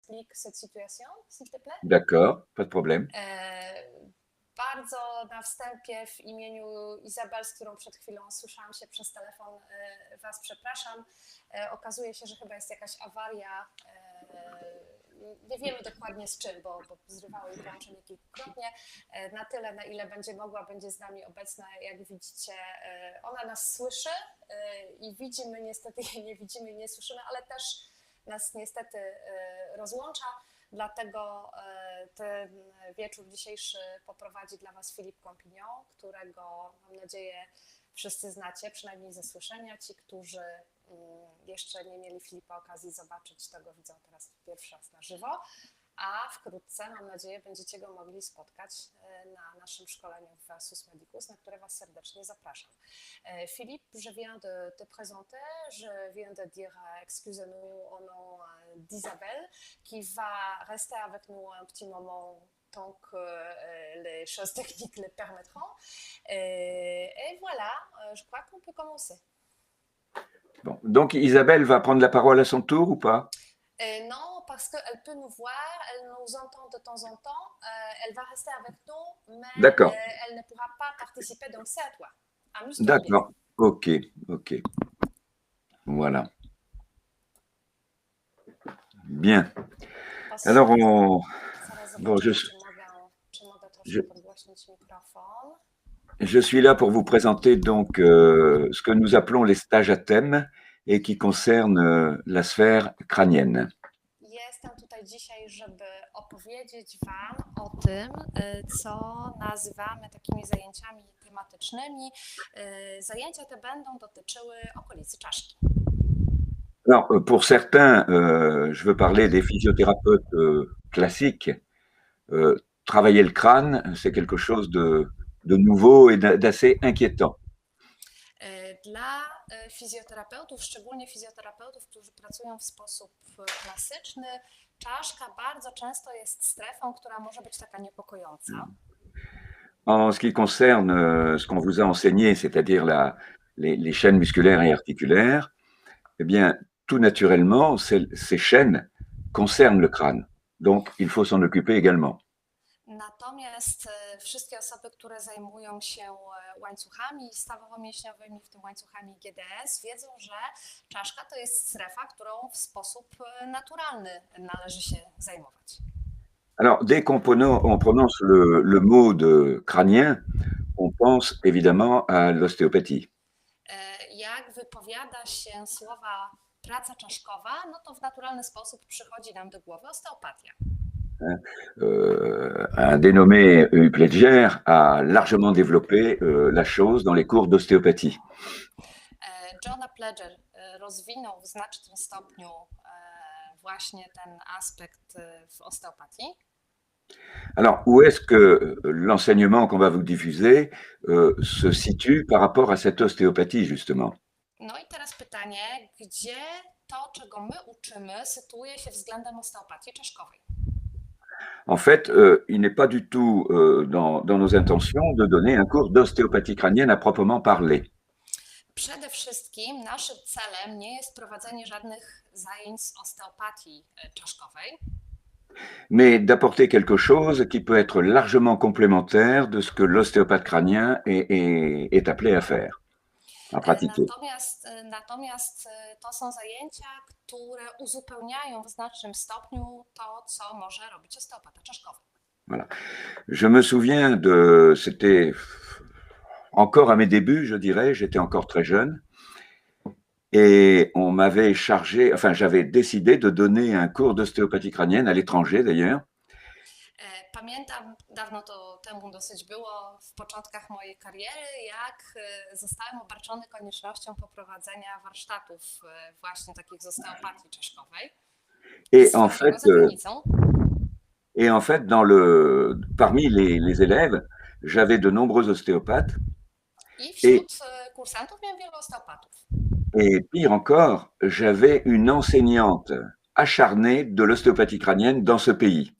explique cette situation, s'il te plaît? D'accord, pas de problème. Bardzo na wstępie w imieniu Izabel, z którą przed chwilą słyszałam się przez telefon, Was przepraszam. Okazuje się, że chyba jest jakaś awaria. Nie wiemy dokładnie z czym, bo zrywało jej połączenie kilkukrotnie. Na tyle, na ile będzie mogła, będzie z nami obecna. Jak widzicie, ona nas słyszy i widzi, my niestety jej nie widzimy i nie słyszymy, ale też nas niestety rozłącza. Dlatego ten wieczór dzisiejszy poprowadzi dla Was Philippe Campignon, którego mam nadzieję wszyscy znacie, przynajmniej ze słyszenia. Ci, którzy jeszcze nie mieli Filipa okazji zobaczyć, to go widzą teraz pierwszy raz na żywo, a wkrótce, mam nadzieję, będziecie go mogli spotkać na naszym szkoleniu w Versus Medicus, na które Was serdecznie zapraszam. Philippe, je viens de te présenter, je viens de dire excusez-nous au nom d'Isabelle, qui va rester avec nous un petit moment tant que les choses techniques le permettront. Et voilà, je crois qu'on peut commencer. Bon, donc Isabelle va prendre la parole à son tour ou pas? Non, parce qu'elle peut nous voir, elle nous entend de temps en temps, elle va rester avec nous, mais elle ne pourra pas participer, donc c'est à toi. Amuse-toi. D'accord, ok. Voilà. Bien. Alors, je suis là pour vous présenter donc ce que nous appelons les stages à thème et qui concernent la sphère crânienne. Jestem tutaj dzisiaj, żeby opowiedzieć Wam o tym, co nazywamy takimi zajęciami tematycznymi. Zajęcia te będą dotyczyły okolicy czaszki. Alors, pour certains, je veux parler des physiothérapeutes classiques. Travailler le crâne, c'est quelque chose de nouveau et d'assez inquiétant. Dla fizjoterapeutów, szczególnie fizjoterapeutów, którzy pracują w sposób klasyczny, czaszka bardzo często jest strefą, która może być taka niepokojąca. En ce qui concerne ce qu'on vous a enseigné, c'est-à-dire les chaînes musculaires et articulaires, eh bien, tout naturellement, ces chaînes concernent le crâne. Donc, il faut s'en occuper également. Natomiast wszystkie osoby, które zajmują się łańcuchami stawowo-mięśniowymi, w tym łańcuchami GDS, wiedzą, że czaszka to jest strefa, którą w sposób naturalny należy się zajmować. Alors, dès qu'on prononce le mot de crânien, on pense évidemment à l'ostéopathie. Jak wypowiada się słowa praca czaszkowa, no to w naturalny sposób przychodzi nam do głowy osteopatia. Un dénommé Upledger a largement développé la chose dans les cours d'ostéopathie. John Upledger rozwinął w znacznym stopniu właśnie ten aspekt w osteopatii. Alors, où est-ce que l'enseignement qu'on va vous diffuser se situe par rapport à cette ostéopathie, justement? No i teraz pytanie, gdzie to, czego my uczymy, sytuuje się względem osteopatii czaszkowej? En fait, il n'est pas du tout dans nos intentions de donner un cours d'ostéopathie crânienne à proprement parler. Przede wszystkim naszym celem nie jest prowadzenie żadnych zajęć z osteopatii czaszkowej, mais d'apporter quelque chose qui peut être largement complémentaire de ce que l'ostéopathe crânien est appelé à faire, à pratiquer. Natomiast to są zajęcia, które uzupełniają w znacznym stopniu to, co może robić osteopata czaszkowy. Voilà. Je me souviens c'était encore à mes débuts, je dirais, j'étais encore très jeune. Et on m'avait chargé, enfin j'avais décidé de donner un cours d'ostéopathie crânienne à l'étranger d'ailleurs. Pamiętam, dawno to temu dosyć było, w początkach mojej kariery, jak zostałem obarczony koniecznością poprowadzenia warsztatów właśnie takich z osteopatii czaszkowej. Et en fait, parmi les élèves, j'avais de nombreux ostéopathes. I wśród kursantów miałem wielu osteopatów. Et pire encore, j'avais une enseignante acharnée de l'ostéopathie crânienne dans ce pays.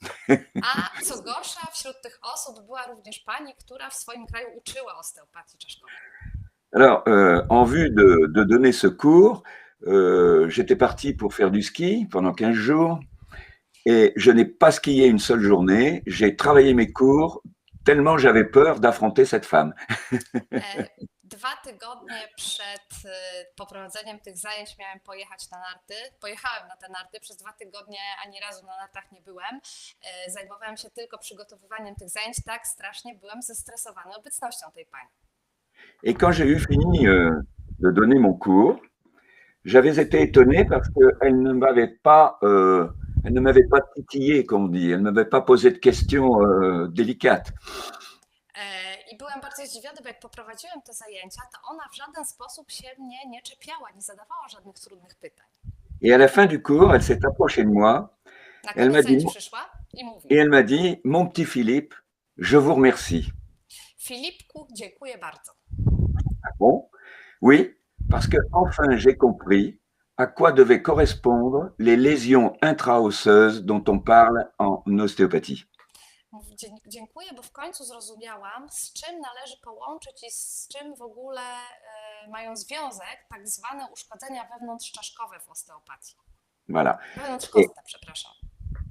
A co gorsza, wśród tych osób była również pani, która w swoim kraju uczyła osteopatii czaszkowej. Alors, en vue de donner ce cours, j'étais parti pour faire du ski pendant 15 jours. Et je n'ai pas skié une seule journée. J'ai travaillé mes cours tellement j'avais peur d'affronter cette femme. 2 tygodnie przed poprowadzeniem tych zajęć miałem pojechać na narty. Pojechałem na te narty, przez 2 tygodnie ani razu na nartach nie byłem. Zajmowałem się tylko przygotowywaniem tych zajęć. Tak strasznie byłem zestresowany obecnością tej pani. Et quand j'ai eu fini de donner mon cours, j'avais été étonné parce qu'elle elle ne m'avait pas titillé, comme on dit. Elle ne m'avait pas posé de questions délicates. I byłem bardzo zdziwiony, bo jak poprowadziłem te zajęcia, to ona w żaden sposób się mnie nie czepiała, nie zadawała żadnych trudnych pytań. Et à la fin du cours, elle s'est approchée de moi Na Elle m'a koniec dit- zajęć przyszła i mówi: et elle m'a dit, mon petit Philippe, je vous remercie. Filipku, dziękuję bardzo. Ah bon? Oui, parce que enfin j'ai compris à quoi devaient correspondre les lésions intraosseuses dont on parle en ostéopathie. Mówi, dziękuję, bo w końcu zrozumiałam, z czym należy połączyć i z czym w ogóle mają związek tak zwane uszkodzenia wewnątrzczaszkowe w osteopatii. Voilà. Wewnątrzkostne, przepraszam.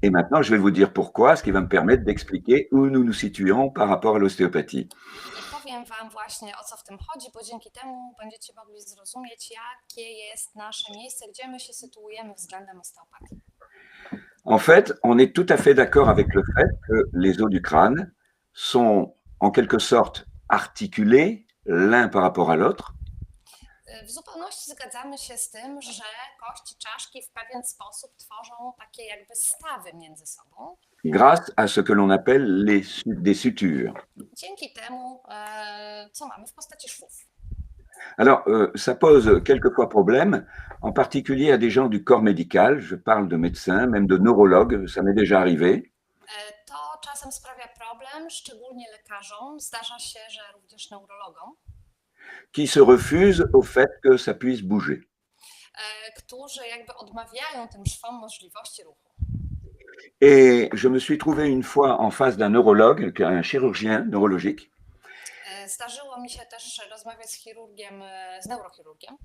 Et maintenant, je vais vous dire pourquoi, ce qui va me permettre d'expliquer où nous nous situons par rapport à l'ostéopathie. I powiem Wam właśnie, o co w tym chodzi, bo dzięki temu będziecie mogli zrozumieć, jakie jest nasze miejsce, gdzie my się sytuujemy względem osteopatii. En fait, on est tout à fait d'accord avec le fait que les os du crâne sont en quelque sorte articulés l'un par rapport à l'autre, W zupełności zgadzamy się z tym, że kości czaszki w pewien sposób tworzą takie jakby stawy między sobą. grâce à ce que l'on appelle des sutures. Dzięki temu, co mamy w postaci szwów. Alors, ça pose quelquefois problème, en particulier à des gens du corps médical. Je parle de médecins, même de neurologues, ça m'est déjà arrivé. To czasem sprawia problem, szczególnie lekarzom, zdarza się, że również neurologom, Qui se refusent au fait que ça puisse bouger. którzy jakby odmawiają tym szwom możliwości ruchu. Et je me suis trouvé une fois en face d'un neurologue, un chirurgien neurologique, Zdarzyło mi się też rozmawiać z chirurgiem, z neurochirurgiem.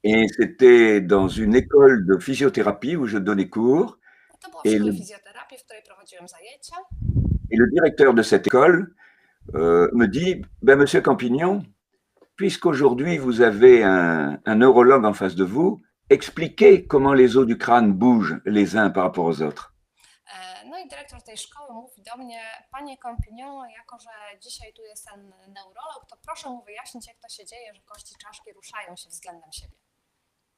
et c'était dans une école de physiothérapie où je donnais cours, To było w I- szkole fizjoterapii, w której prowadziłem zajęcia. et le directeur de cette école me dit, ben, Monsieur Campignon, puisqu'aujourd'hui vous avez un neurologue en face de vous, expliquez comment les os du crâne bougent les uns par rapport aux autres. No i dyrektor tej szkoły mówi do mnie: Panie Campignon, jako że dzisiaj tu jest ten neurolog, to proszę mu wyjaśnić, jak to się dzieje, że kości czaszki ruszają się względem siebie.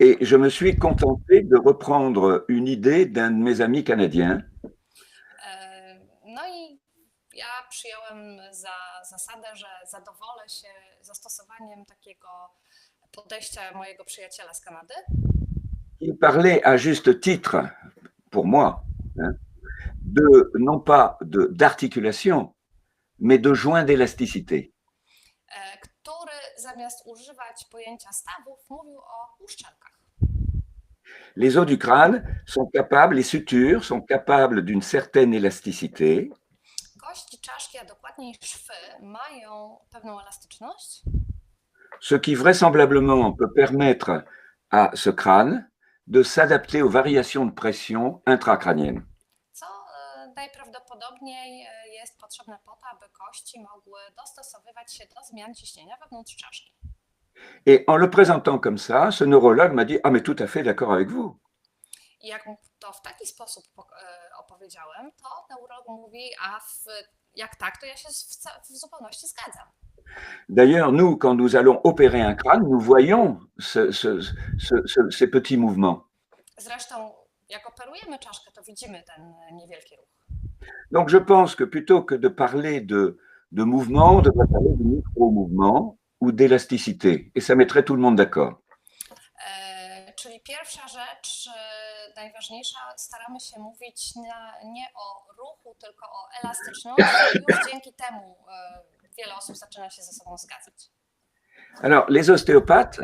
Et je me suis contenté de reprendre une idée d'un de mes amis canadiens No i ja przyjąłem za zasadę, że zadowolę się zastosowaniem takiego podejścia mojego przyjaciela z Kanady, qui parlait à juste titre, pour moi, hein, non pas d'articulation, mais de joints d'élasticité. który zamiast używać pojęcia stawów, mówił o uszczelkach. Les os du crâne sont capables, les sutures sont capables d'une certaine élasticité, Kości czaszki, a dokładniej szwy, mają pewną elastyczność, ce qui vraisemblablement peut permettre à ce crâne de s'adapter aux variations de pression intracrâniennes. co najprawdopodobniej jest potrzebne po to, aby kości mogły dostosowywać się do zmian ciśnienia wewnątrz czaszki. Et en le présentant comme ça, ce neurologue m'a dit, ah mais tout à fait d'accord avec vous. I jak mu to w taki sposób opowiedziałem, to neurolog mówi, jak tak, to ja się w zupełności zgadzam. D'ailleurs, nous, quand nous allons opérer un crâne, nous voyons ces petits mouvements. Zresztą, jak operujemy czaszkę, to widzimy ten niewielki ruch. Donc, je pense que plutôt que de parler de mouvement, on devrait parler de micro-mouvement ou d'élasticité. Et ça mettrait tout le monde d'accord. Czyli pierwsza rzecz, najważniejsza, staramy się mówić nie o ruchu, tylko o elastyczności. Już dzięki temu wiele osób zaczyna się ze sobą zgadzać. Alors, les ostéopathes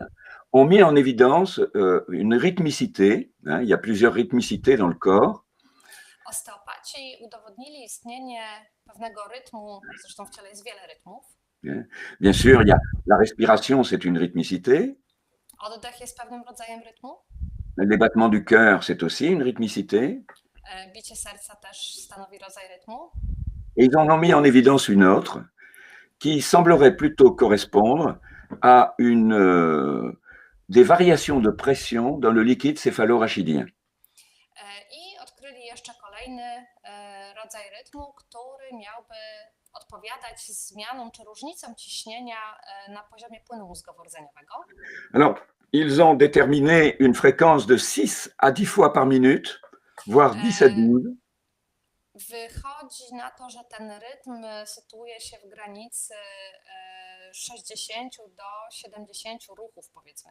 ont mis en évidence une rythmicité. Hein, il y a plusieurs rythmicités dans le corps. Osteopaci udowodnili istnienie pewnego rytmu, zresztą w ciele jest wiele rytmów. Bien sûr, il y a la respiration, c'est une rythmicité. Oddech jest pewnym rodzajem rytmu. Les battements du cœur, c'est aussi une rythmicité. Bicie serca też stanowi rodzaj rytmu. Et ils en ont mis en évidence une autre qui semblerait plutôt correspondre à des variations de pression dans le liquide céphalorachidien. I odkryli jeszcze kolejny rodzaj rytmu, który miałby odpowiadać zmianom czy różnicom ciśnienia na poziomie płynu mózgowo-rdzeniowego. Alors, ils ont déterminé une fréquence de 6 à 10 fois par minute, voire 10 à 12. Wychodzi na to, że ten rytm sytuuje się w granicy 60 do 70 ruchów, powiedzmy,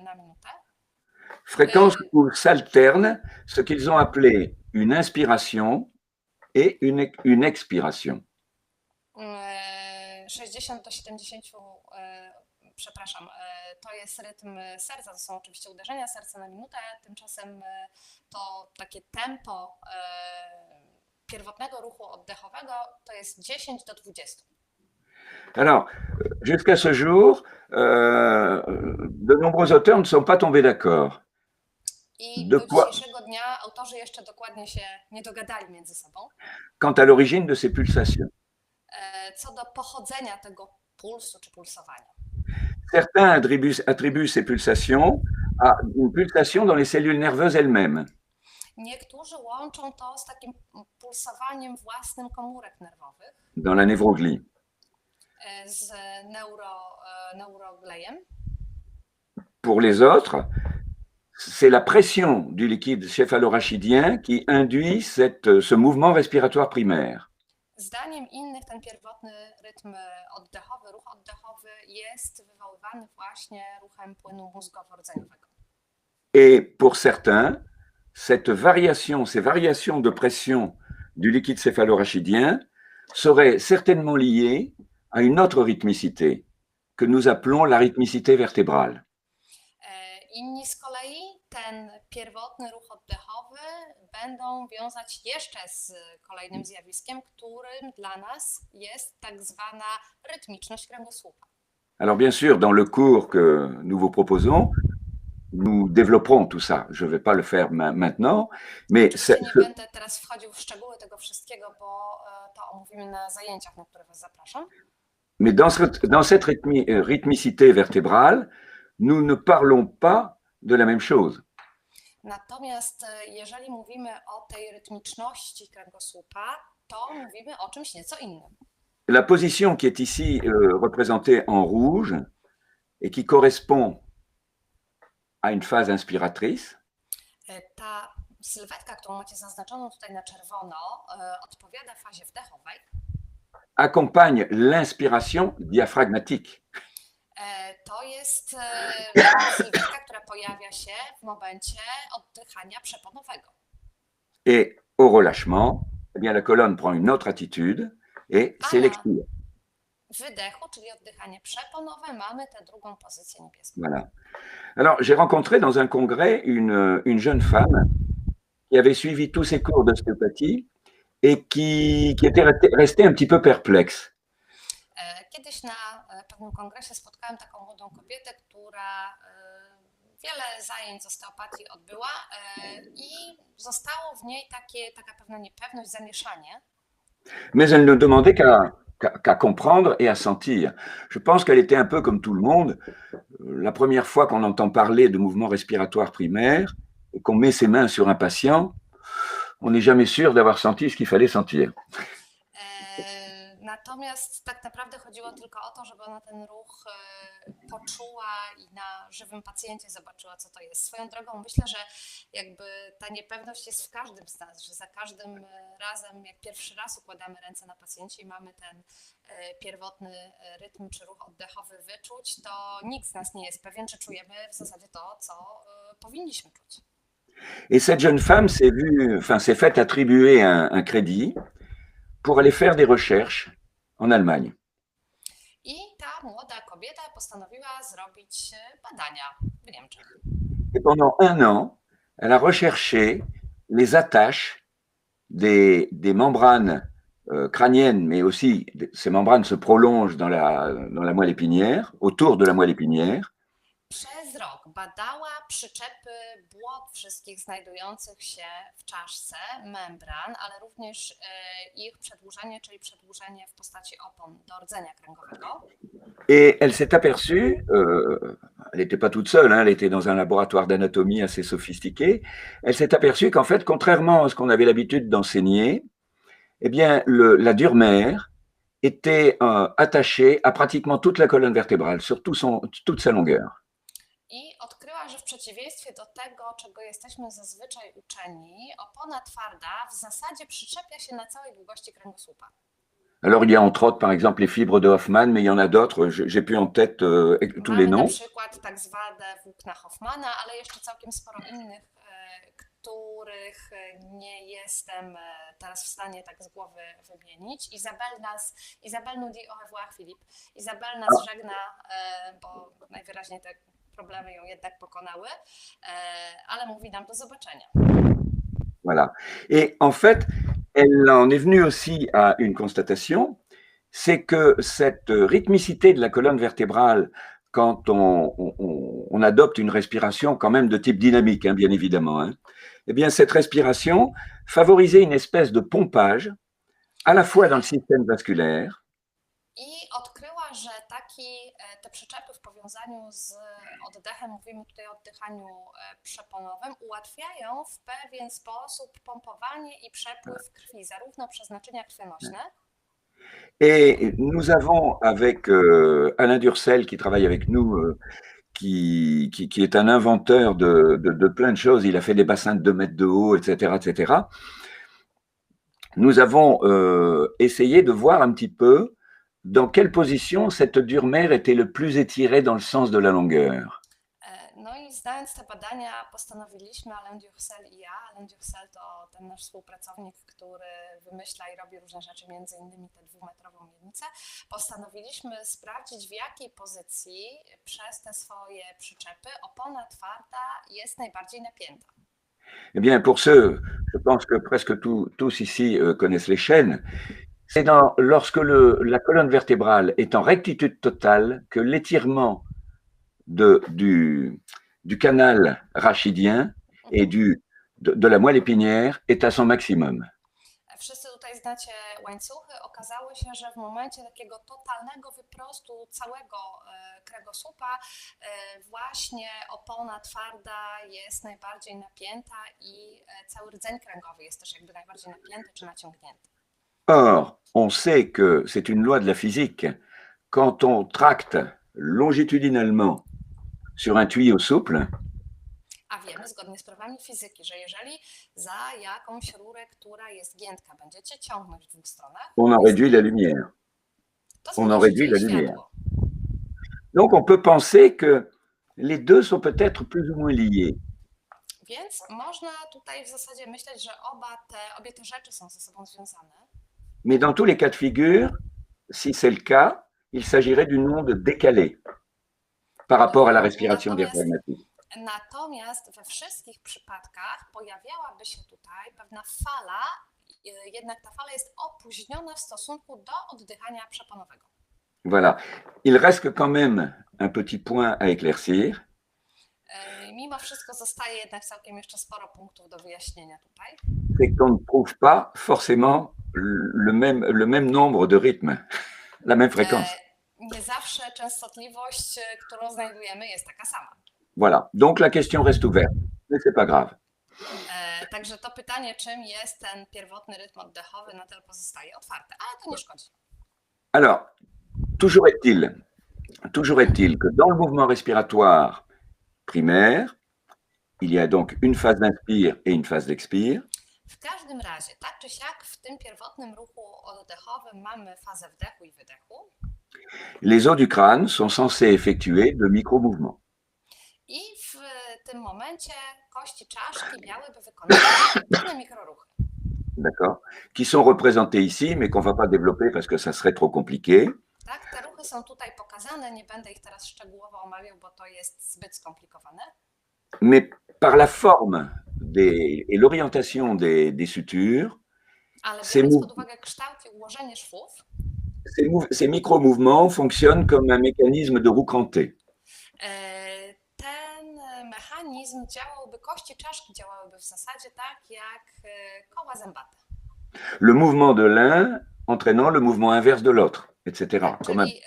na minutę. Fréquence où s'alternent ce qu'ils ont appelé une inspiration et une expiration. 60 do 70, przepraszam, to jest rytm serca, to są oczywiście uderzenia serca na minutę, tymczasem to takie tempo pierwotnego ruchu oddechowego to jest 10 do 20. Alors, jusqu'à ce jour, de nombreux auteurs ne sont pas tombés d'accord. I do dzisiejszego dnia autorzy jeszcze dokładnie się nie dogadali między sobą. Quant à l'origine de ces pulsations. Co do pochodzenia tego pulsu czy pulsowania. Certains attribuent ces pulsations à une pulsation dans les cellules nerveuses elles-mêmes. Niektórzy łączą to z takim pulsowaniem własnym komórek nerwowych. Dans la névroglie. Z neuroglejem. Pour les autres, c'est la pression du liquide céphalorachidien qui induit ce mouvement respiratoire primaire. Zdaniem innych ten pierwotny rytm oddechowy, ruch oddechowy jest wywoływany właśnie ruchem płynu mózgowo-rdzeniowego. Et pour certains, ces variations de pression du liquide céphalorachidien seraient certainement liées à une autre rythmicité que nous appelons la rythmicité vertébrale. Inni z kolei ten pierwotny ruch oddechowy będą wiązać jeszcze z kolejnym zjawiskiem, którym dla nas jest tak zwana rytmiczność kręgosłupa. Alors bien sûr, dans le cours que nous vous proposons, nous développerons tout ça. Je ne vais pas le faire maintenant, mais nie będę teraz wchodził w szczegóły tego wszystkiego, bo to omówimy na zajęciach, na które Was zapraszam. Mais dans cette rythmicité vertébrale, nous ne parlons pas de la même chose. Natomiast jeżeli mówimy o tej rytmiczności kręgosłupa, to mówimy o czymś nieco innym. La position qui est ici représentée en rouge et qui correspond à une phase inspiratrice. Ta sylwetka, którą macie zaznaczoną tutaj na czerwono, odpowiada fazie wdechowej. Accompagne l'inspiration diaphragmatique. To jest sylwetka, która pojawia się w momencie oddychania przeponowego. Et au relâchement, eh bien, la colonne prend une autre attitude et c'est l'expire. W wydechu, czyli oddychanie przeponowe, mamy tę drugą pozycję niebieską. Voilà. Alors, j'ai rencontré dans un congrès une jeune femme qui avait suivi tous ces cours d'ostéopathie et qui était restée un petit peu perplexe. Kiedyś na pewnym kongresie spotkałem taką młodą kobietę, która wiele zajęć z osteopatii odbyła i zostało w niej taka pewna niepewność, zamieszanie. Mais elle ne demandait qu'à comprendre et à sentir. Je pense qu'elle était un peu comme tout le monde. La première fois qu'on entend parler de mouvement respiratoire primaire et qu'on met ses mains sur un patient, on n'est jamais sûr d'avoir senti ce qu'il fallait sentir. Natomiast tak naprawdę chodziło tylko o to, żeby ona ten ruch poczuła i na żywym pacjencie zobaczyła, co to jest. Swoją drogą myślę, że jakby ta niepewność jest w każdym z nas, że za każdym razem, jak pierwszy raz układamy ręce na pacjencie i mamy ten pierwotny rytm czy ruch oddechowy wyczuć, to nikt z nas nie jest pewien, czy czujemy w zasadzie to, co powinniśmy czuć. Et cette jeune femme s'est fait attribuer un crédit pour aller faire des recherches en Allemagne. I ta młoda kobieta postanowiła zrobić badania w Niemczech. Et pendant 1 an, elle a recherché les attaches des membranes crâniennes, mais aussi ces membranes se prolongent dans la moelle épinière, autour de la moelle épinière. Przez rok badała przyczepy błot wszystkich znajdujących się w czaszce, membran, ale również ich przedłużenie, czyli przedłużenie w postaci opon do rdzenia kręgowego. Et elle s'est aperçue, elle n'était pas toute seule, hein, elle était dans un laboratoire d'anatomie assez sophistiqué, elle s'est aperçue qu'en fait, contrairement à ce qu'on avait l'habitude d'enseigner, eh bien, la dure-mère était attachée à pratiquement toute la colonne vertébrale, sur toute sa longueur. I odkryła, że w przeciwieństwie do tego, czego jesteśmy zazwyczaj uczeni, opona twarda w zasadzie przyczepia się na całej długości kręgosłupa. Alors, il y a entre autres, par exemple, les fibres de Hoffmann, mais il y en a d'autres. J'ai plus en tête tous les Mamy na noms. przykład tak zwane włókna Hoffmana, ale jeszcze całkiem sporo innych, których nie jestem teraz w stanie tak z głowy wymienić. Isabelle nous dit au revoir, Philippe. Isabelle nas żegna, bo najwyraźniej te problemy ją jednak pokonały, ale mówi nam do zobaczenia. Voilà. Et en fait, elle en est venue aussi à une constatation, c'est que cette rythmicité de la colonne vertébrale, quand on adopte une respiration quand même de type dynamique, hein, bien évidemment, hein, eh bien cette respiration favorisait une espèce de pompage à la fois dans le système vasculaire. I odkryła, że te przyczepy w powiązaniu z oddechem, mówimy tutaj o oddychaniu przeponowym, ułatwiają w pewien sposób pompowanie i przepływ krwi, zarówno przez naczynia krwionośne. Et nous avons avec Alain Durcel qui travaille avec nous, qui est un inventeur de plein de choses, il a fait des bassins de 2 mètres de haut, etc., etc. Nous avons essayé de voir un petit peu dans quelle position cette dure-mère était le plus étirée dans le sens de la longueur. No i znając te badania, postanowiliśmy, Alain Durcel i ja, Alain Durcel to ten nasz współpracownik, który wymyśla i robi różne rzeczy, między innymi tę 2-metrową miednicę, postanowiliśmy sprawdzić, w jakiej pozycji przez te swoje przyczepy opona twarda jest najbardziej napięta. Eh bien, pour ceux, je pense que presque tous ici connaissent les chaînes, c'est lorsque la colonne vertébrale est en rectitude totale que l'étirement du canal rachidien et de la moelle épinière est à son maximum. Wszyscy tutaj znacie łańcuchy. Okazało się, że w momencie takiego totalnego wyprostu całego kręgosłupa właśnie opona twarda jest najbardziej napięta i cały rdzeń kręgowy jest też jakby najbardziej napięty czy naciągnięty. Or, on sait que c'est une loi de la physique. Quand on tracte longitudinalement sur un tuyau souple, a wiemy zgodnie z prawami fizyki, że jeżeli za jakąś rurę, która jest giętka, będziecie ciągnąć w dwóch stronach, on en réduit la lumière. On en réduit la lumière. Donc on peut penser que les deux sont peut-être plus ou moins liés. Więc można tutaj w zasadzie myśleć, że obie te rzeczy są ze sobą związane. Mais dans tous les cas de figure, si c'est le cas, il s'agirait d'une onde décalée par rapport à la respiration diaphragmatique. Natomiast we wszystkich przypadkach pojawiałaby się tutaj pewna fala, jednak ta fala jest opóźniona w stosunku do oddychania przeponowego. Voilà. Il reste quand même un petit point à éclaircir. Mimo wszystko zostaje jednak całkiem jeszcze sporo punktów do wyjaśnienia tutaj. C'est qu'on ne trouve pas forcément le même nombre de rythmes, la même fréquence. Nie zawsze częstotliwość, którą znajdujemy, jest taka sama. Voilà. Donc la question reste ouverte, mais c'est pas grave. Także to pytanie, czym jest ten pierwotny rytm oddechowy, nadal pozostaje otwarte, ale to nie szkodzi. Alors, toujours est-il que dans le mouvement respiratoire primaire, il y a donc une phase d'inspire et une phase d'expire. W każdym razie, tak czy siak, w tym pierwotnym ruchu oddechowym mamy fazę wdechu i wydechu. Les os du crâne sont censés effectuer de micro-mouvements. I w tym momencie kości czaszki miałyby wykonywać pewne mikroruchy. D'accord. Qui sont représentés ici, mais qu'on ne va pas développer parce que ça serait trop compliqué. Tak, te ruchy są tutaj pokazane, nie będę ich teraz szczegółowo omawiał, bo to jest zbyt skomplikowane. Mais par la forme et l'orientation des sutures, ale biorąc pod uwagę kształt i ułożenie szwów, ces micro-mouvements fonctionnent comme un mécanisme de roue crantée. Ten mechanizm działałby, kości czaszki działałyby w zasadzie tak jak koła zębate. Le mouvement de l'un entraînant le mouvement inverse de l'autre, etc. Tak, Quand même. czyli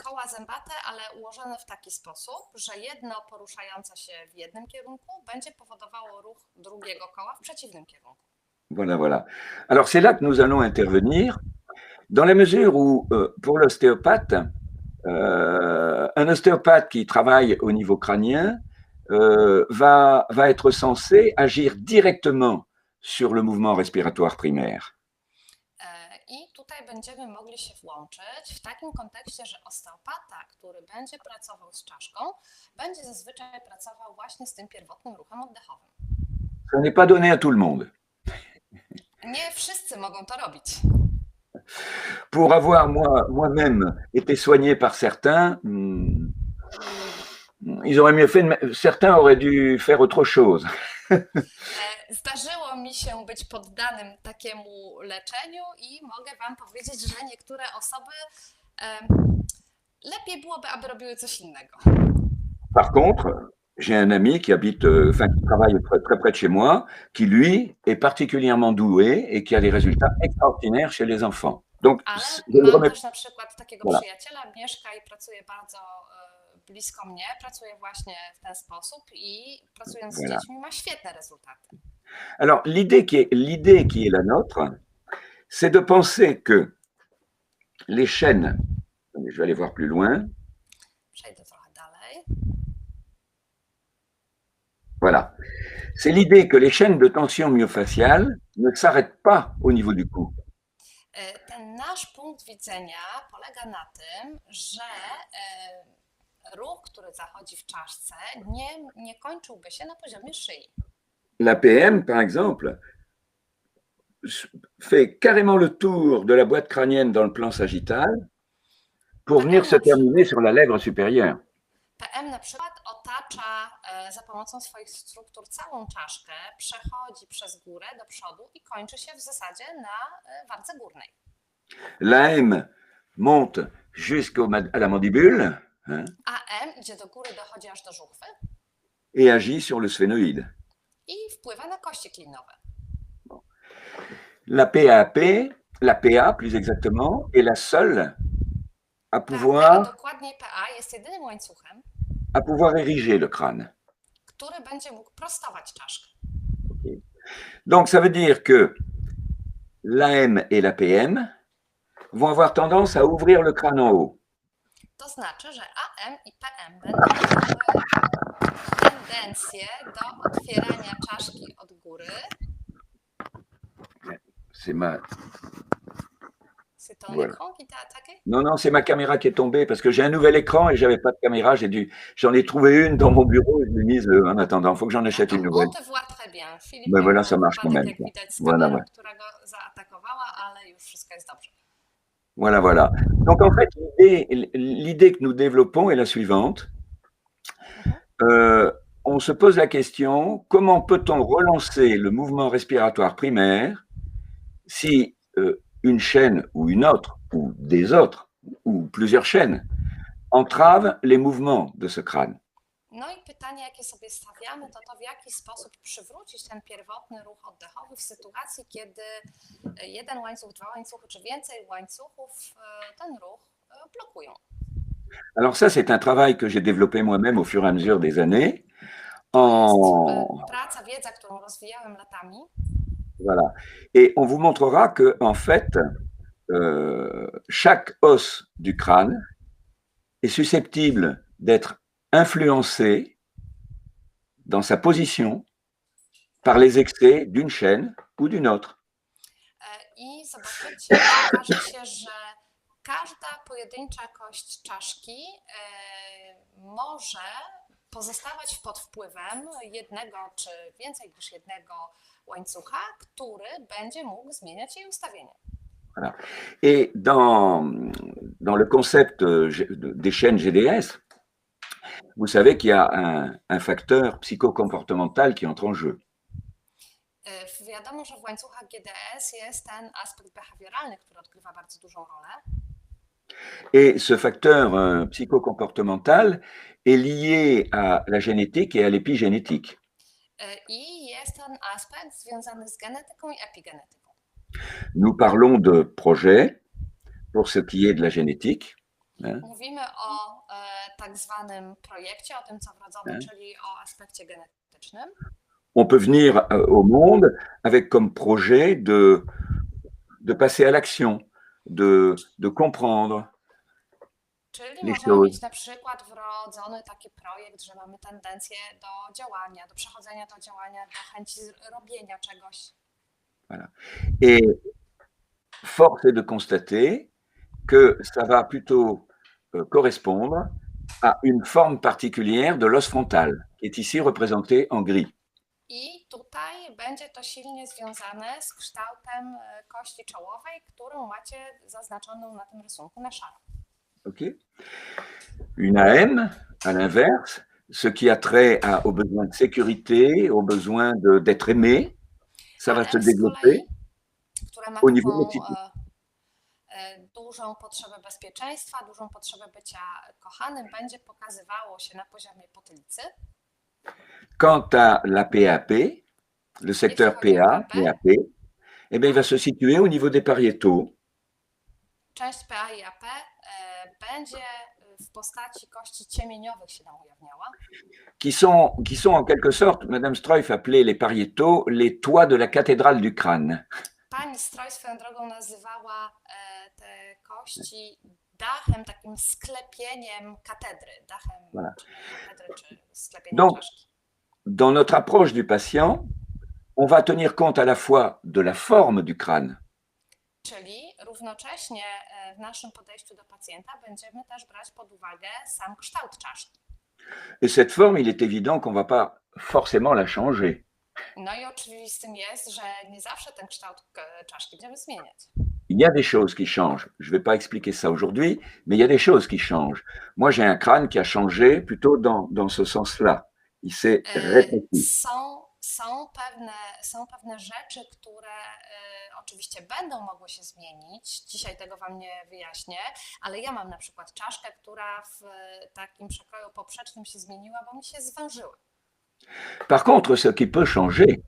koła zębate, ale ułożone w taki sposób, że jedno poruszające się w jednym kierunku będzie powodowało ruch drugiego koła w przeciwnym kierunku. Voilà, voilà. Alors c'est là que nous allons intervenir, dans la mesure où, pour l'ostéopathe, un ostéopathe qui travaille au niveau crânien va être censé agir directement sur le mouvement respiratoire primaire. I tutaj będziemy mogli się włączyć w takim kontekście, że osteopata, który będzie pracował z czaszką, będzie zazwyczaj pracował właśnie z tym pierwotnym ruchem oddechowym. Ça n'est pas donné à tout le monde. Nie wszyscy mogą to robić. Pour avoir moi-même été soigné par certains, ils auraient mieux fait, certains auraient dû faire autre chose. Zdarzyło mi się być poddanym takiemu leczeniu i mogę Wam powiedzieć, że niektóre osoby lepiej byłoby, aby robiły coś innego. Par contre, j'ai un ami qui habite, qui travaille très près de chez moi, qui lui est particulièrement doué et qui a des résultats extraordinaires chez les enfants. Donc, Ale je le mam remets. też na przykład takiego Voilà. przyjaciela, mieszka i pracuje bardzo blisko mnie, pracuje właśnie w ten sposób i pracując z Voilà. dziećmi ma świetne rezultaty. Alors, l'idée qui est la nôtre, c'est de penser que les chaînes, je vais aller voir plus loin, Przejdę trochę dalej. voilà, c'est l'idée que les chaînes de tension myofaciale ne s'arrêtent pas au niveau du cou. Ten nasz punkt widzenia polega na tym, że ruch, który zachodzi w czaszce, nie kończyłby się na poziomie szyi. La PM, par exemple, fait carrément le tour de la boîte crânienne dans le plan sagittal pour venir se terminer sur la lèvre supérieure. PM na przykład otacza za pomocą swoich struktur całą czaszkę, przechodzi przez górę do przodu i kończy się w zasadzie na wardze górnej. L'AM monte jusqu'à la mandibule, hein, AM idzie do góry, dochodzi aż do żuchwy et agit sur le sphénoïde. i wpływa na kości klinowe. La PAP, la PA plus exactement, est la seule à A pouvoir, dokładniej PA jest jedynym łańcuchem, ériger le crâne. który będzie mógł prostować czaszkę. Donc ça veut dire que l'AM et la PM vont avoir tendance à ouvrir le crâne en haut. To znaczy, że AM i PM będą miały tendencję do otwierania czaszki od góry. C'est ton Voilà. écran qui t'a attaqué? Non, non, c'est ma caméra qui est tombée parce que j'ai un nouvel écran et j'avais pas de caméra. J'en ai trouvé une dans mon bureau et je l'ai mise en attendant. Il faut que j'en achète une nouvelle. On te voit très bien. Filip, Ben voilà, ça marche quand même. Jak widać z Voilà, kamerą, ouais. która go zaatakowała, ale już wszystko jest dobrze. Voilà, voilà. Donc en fait, l'idée que nous développons est la suivante. On se pose la question, comment peut-on relancer le mouvement respiratoire primaire si une chaîne ou une autre, ou des autres, ou plusieurs chaînes, entravent les mouvements de ce crâne? No i pytanie, jakie sobie stawiamy, to w jaki sposób przywrócić ten pierwotny ruch oddechowy w sytuacji, kiedy jeden łańcuch, dwa łańcuchy, czy więcej łańcuchów ten ruch blokują. Alors ça, c'est un travail que j'ai développé moi-même au fur et à mesure des années. Praca, wiedza, którą rozwijałem latami. Voilà. Et on vous montrera que, en fait, chaque os du crâne est susceptible d'être influencé dans sa position par les excès d'une chaîne ou d'une autre. I zobaczycie, okaże się, że każda pojedyncza kość czaszki może pozostawać pod wpływem jednego czy więcej niż jednego łańcucha, który będzie mógł zmieniać jej ustawienie. Voilà. Et dans le concept des chaînes GDS, vous savez qu'il y a un facteur psychocomportemental qui entre en jeu. Wiadomo, że w łańcuchach GDS jest ten aspekt behawioralny, który odgrywa bardzo dużą rolę. Et ce facteur psychocomportemental est lié à la génétique et à l'épigénétique. I jest ten aspekt związany z genetyką i epigenetyką. Nous parlons de projet pour ce qui est de la génétique. Hein, Mówimy o tak zwanym projekcie, o tym co wrodzowe, hein. czyli o aspekcie genetycznym. On peut venir au monde avec comme projet de passer à l'action, de comprendre Czyli les możemy choses. mieć na przykład wrodzony taki projekt, że mamy tendencję do działania, do przechodzenia do działania, do chęci robienia czegoś. Voilà. Et force est de constater que ça va plutôt correspondre à une forme particulière de l'os frontal, qui est ici représenté en gris. I tutaj będzie to silnie związane z kształtem kości czołowej, którą macie zaznaczoną na tym rysunku na szaro. Okay. Une AM, à l'inverse, ce qui a trait aux besoins de sécurité, aux besoins d'être aimé, ça va se AM z développer kolei, która ma au niveau taką motrice. dużą potrzebę bezpieczeństwa, dużą potrzebę bycia kochanym, będzie pokazywało się na poziomie potylicy. Quant à la PAP, le secteur Jeśli chodzi o PA, PAP, PAP, eh bien, il va se situer au niveau des pariétaux, część PA i AP będzie w postaci kości ciemieniowych się nam ujawniała. qui sont en quelque sorte, Madame Streuf appelait les pariétaux les toits de la cathédrale du crâne. Pani Stroj swoją drogą nazywała te kości dachem, takim sklepieniem katedry, dachem Voilà. katedry czy sklepieniem Donc, czaszki. dans notre approche du patient, on va tenir compte à la fois de la forme du crâne, Czyli równocześnie w naszym podejściu do pacjenta będziemy też brać pod uwagę sam kształt czaszki. et cette forme, il est évident qu'on ne va pas forcément la changer. No i oczywistym jest, że nie zawsze ten kształt czaszki będziemy zmieniać. Il y a des choses qui changent. Je ne vais pas expliquer ça aujourd'hui, mais il y a des choses qui changent. Moi, j'ai un crâne qui a changé plutôt dans ce sens-là. Il s'est rétréci. Są pewne rzeczy, które oczywiście będą mogły się zmienić. Dzisiaj tego Wam nie wyjaśnię, ale ja mam na przykład czaszkę, która w takim przekroju poprzecznym się zmieniła, bo mi się zwężyła. Par contre, ce qui peut changer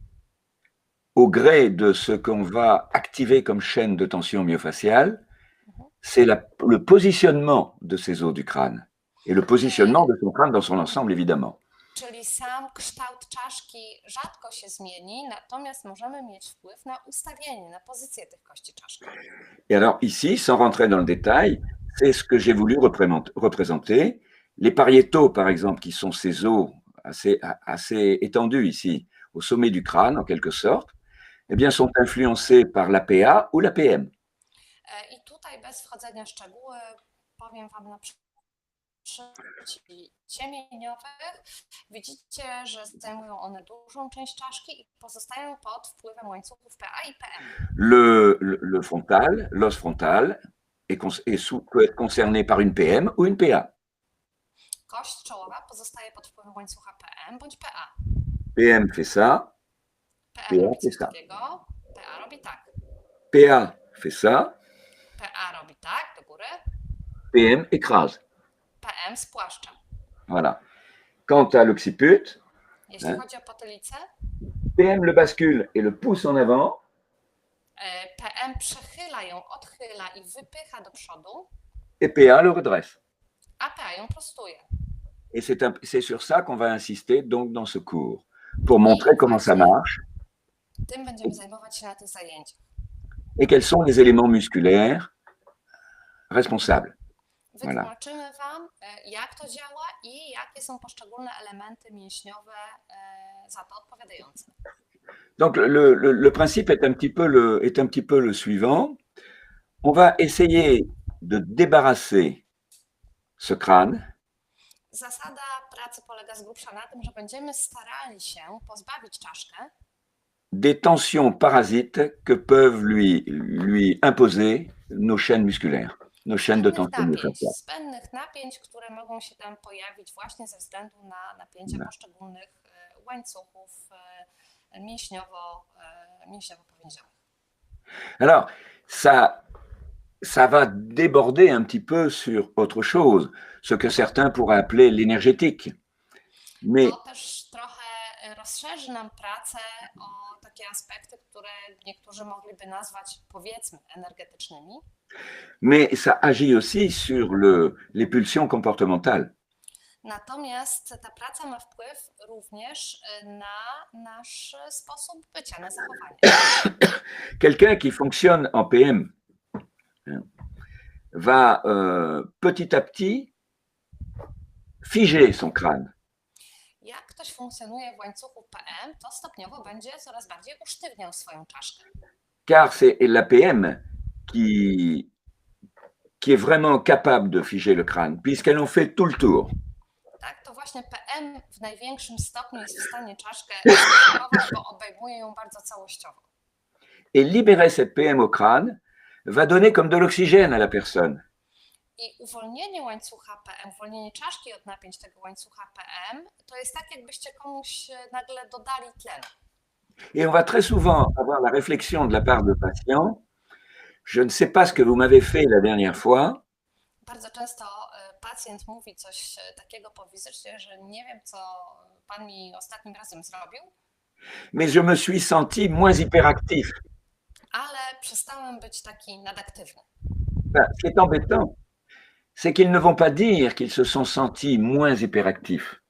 au gré de ce qu'on va activer comme chaîne de tension myofaciale, c'est le positionnement de ces os du crâne et le positionnement de son crâne dans son ensemble, évidemment. Czyli sam kształt czaszki rzadko się zmieni, natomiast możemy mieć wpływ na ustawienie, na pozycję tych kości czaszki. Et alors ici, sans rentrer dans le détail, c'est ce que j'ai voulu représenter. Les pariétaux, par exemple, qui sont ces os assez étendus ici, au sommet du crâne, en quelque sorte, eh bien, sont influencés par la PA ou la PM. I tutaj bez wchodzenia w szczegóły powiem Wam na przykład ciemieniowych. Widzicie, że zajmują one dużą część czaszki i pozostają pod wpływem łańcuchów PA i PM. Le frontal, l'os frontal, peut être concerné par une PM ou une PA. Kość czołowa pozostaje pod wpływem łańcucha PM bądź PA. PM fait ça, PM robi coś takiego, PA robi tak. PA fait ça, PA robi tak, do góry. PM écrase. PM spłaszcza. Voilà. Quant à l'occiput, jeśli chodzi o potylicę, PM le bascule et le pousse en avant. PM przechyla ją, odchyla i wypycha do przodu. Et PA le redresse. A PA ją prostuje. Et c'est sur ça qu'on va insister donc dans ce cours, pour montrer comment ça marche. Tym będziemy zajmować się na tych zajęciach. Et quels sont les éléments musculaires responsables. Wytłumaczymy Wam, jak to działa i jakie są poszczególne elementy mięśniowe za to odpowiadające. Donc le principe est un petit peu le suivant. On va essayer de débarrasser ce crâne. Zasada pracy polega z grubsza na tym, że będziemy starali się pozbawić czaszkę des tensions parasites que peuvent lui imposer nos chaînes musculaires, nos chaînes de tension musculaire. zbędnych napięć, które mogą się tam pojawić właśnie ze względu na napięcie poszczególnych łańcuchów mięśniowo-powięziowych. Alors, ça ça va déborder un petit peu sur autre chose, ce que certains pourraient appeler l'énergétique. Mais To też trochę rozszerzy nam pracę o takie aspekty, które niektórzy mogliby nazwać, powiedzmy, energetycznymi. mais ça agit aussi sur les pulsions comportementales. Natomiast ta praca ma wpływ również na nasz sposób bycia, na zachowanie. Quelqu'un qui fonctionne en PM va petit à petit figer son crâne. Jak ktoś funkcjonuje w łańcuchu PM, to stopniowo będzie coraz bardziej usztywniał swoją czaszkę. Car c'est la PM qui est vraiment capable de figer le crâne, puisqu'elle en fait tout le tour. Tak, to właśnie PM w największym stopniu jest w stanie czaszkę stymulować, bo obejmuje ją bardzo całościowo. Et libérer cette PM au crâne va donner comme de l'oxygène à la personne. I uwolnienie łańcucha PM, uwolnienie czaszki od napięć tego łańcucha PM, to jest tak, jakbyście komuś nagle dodali tlenu. Et on va très souvent avoir la réflexion de la part de patients, je ne sais pas ce que vous m'avez fait la dernière fois, Bardzo często pacjent mówi coś takiego po wizycie, że nie wiem, co pan mi ostatnim razem zrobił, mais je me suis senti moins hyperactif. ale przestałem być taki nadaktywny. Ben, ce qui est embêtant, c'est qu'ils ne vont pas dire qu'ils se sont sentis moins hyperactifs.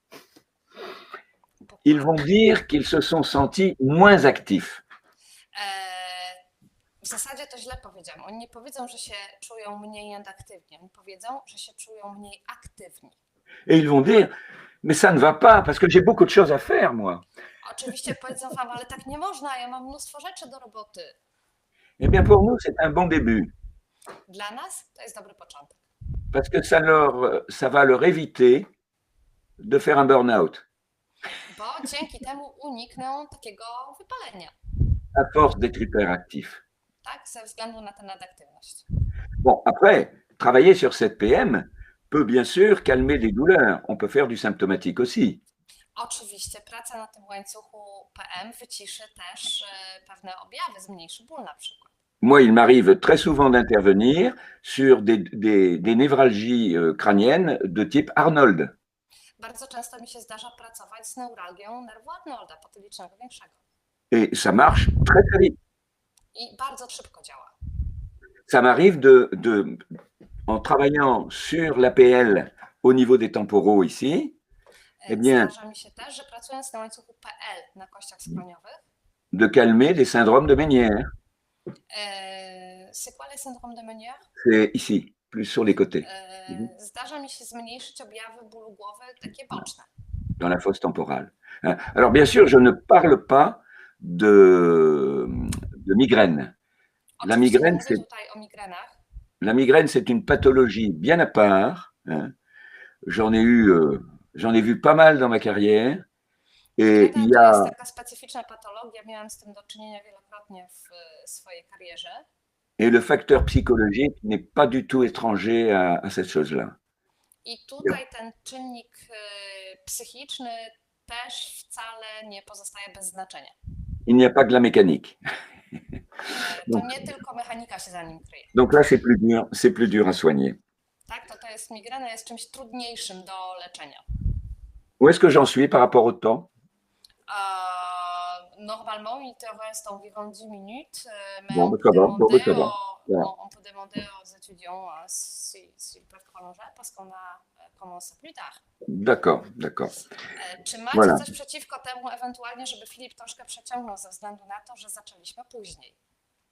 Ils vont dire qu'ils se sont sentis moins actifs. W zasadzie to źle powiedziałam. Oni nie powiedzą, że się czują mniej nadaktywni. Oni powiedzą, że się czują mniej aktywni. Et ils vont dire, mais ça ne va pas, parce que j'ai beaucoup de choses à faire, moi. Oczywiście powiedzą wam, ale tak nie można, ja mam mnóstwo rzeczy do roboty. Eh bien, pour nous, c'est un bon début, Dla nas to jest dobry początek, parce que ça va leur éviter de faire un burn-out bo dzięki temu unikną takiego wypalenia, à force d'être hyperactif. tak, ze względu na tę nadaktywność. Bon, après, travailler sur cette PM peut bien sûr calmer des douleurs. On peut faire du symptomatique aussi. Oczywiście praca na tym łańcuchu PM wyciszy też pewne objawy, zmniejszy ból na przykład. Moi, il m'arrive très souvent d'intervenir sur des névralgies crâniennes de type Arnold. Bardzo często mi się zdarza pracować z neuralgią nerwu Arnolda potylicznego większego. Et ça marche très, très vite. I bardzo szybko działa. Ça m'arrive en travaillant sur l'APL au niveau des temporaux ici, eh bien, Zdarza mi się też, że pracując na łańcuchu PL na kościach skroniowych, de calmer des syndromes de Ménière. c'est quoi les syndromes de Menière? C'est ici, plus sur les côtés, Zdarza mi się zmniejszyć objawy bólu głowy takie boczne. dans la fosse temporale. Alors, bien sûr, je ne parle pas de migraine. La Oczywiście migraine, mówię tutaj o migrenach. La migraine, c'est une pathologie bien à part. J'en ai vu pas mal dans ma carrière. Et il y To a, jest taka specyficzna patologia, miałam z tym do czynienia wielokrotnie w swojej karierze. et le facteur psychologique n'est pas du tout étranger à cette chose-là. I tutaj ten czynnik psychiczny też wcale nie pozostaje bez znaczenia. Il n'y a pas que la mécanique. To nie tylko mechanika się za nim kryje. Donc là, c'est plus dur à soigner. Tak, to jest migrena, jest czymś trudniejszym do leczenia. Où est-ce que j'en suis par rapport au temps? Normalement, il te reste environ 10 minutes, mais Bon, on, bah, peut ça va, bon, bah, ça demander va. Voilà. on peut demander aux étudiants s'ils peuvent prolonger parce qu'on a commencé plus tard. D'accord, d'accord. Czy macie Voilà. coś przeciwko temu ewentualnie, żeby Filip troszkę przeciągnął ze względu na to, że zaczęliśmy później?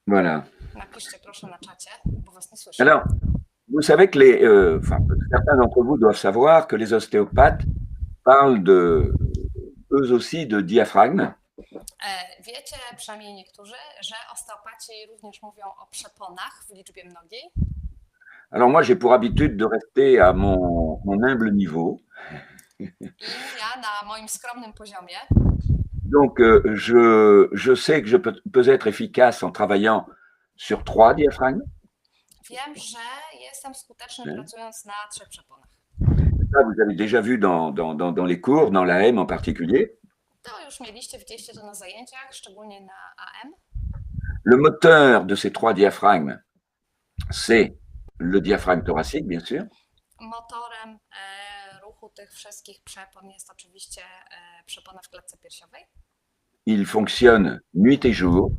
Voilà. Napiszcie proszę na czacie, bo was nie słyszę. Alors, vous savez que certains d'entre vous doivent savoir que les ostéopathes parlent eux aussi de diaphragme. Wiecie, przynajmniej niektórzy, że osteopaci również mówią o przeponach w liczbie mnogiej. Alors moi, j'ai pour habitude de rester à mon humble niveau. I ja na moim skromnym poziomie. Donc, je sais que je peux être efficace en travaillant sur 3 diaphragmes. Wiem, że jestem skuteczny pracując na 3 przeponach. Ça, vous avez déjà vu dans les cours, dans l'AM en particulier. To już mieliście, widzieliście to na zajęciach, szczególnie na AM. Le moteur de ces 3 diaphragmes, c'est le diaphragme thoracique, bien sûr. Motorem ruchu tych wszystkich przepon jest oczywiście przepona w klatce piersiowej, Il fonctionne nuit et jour.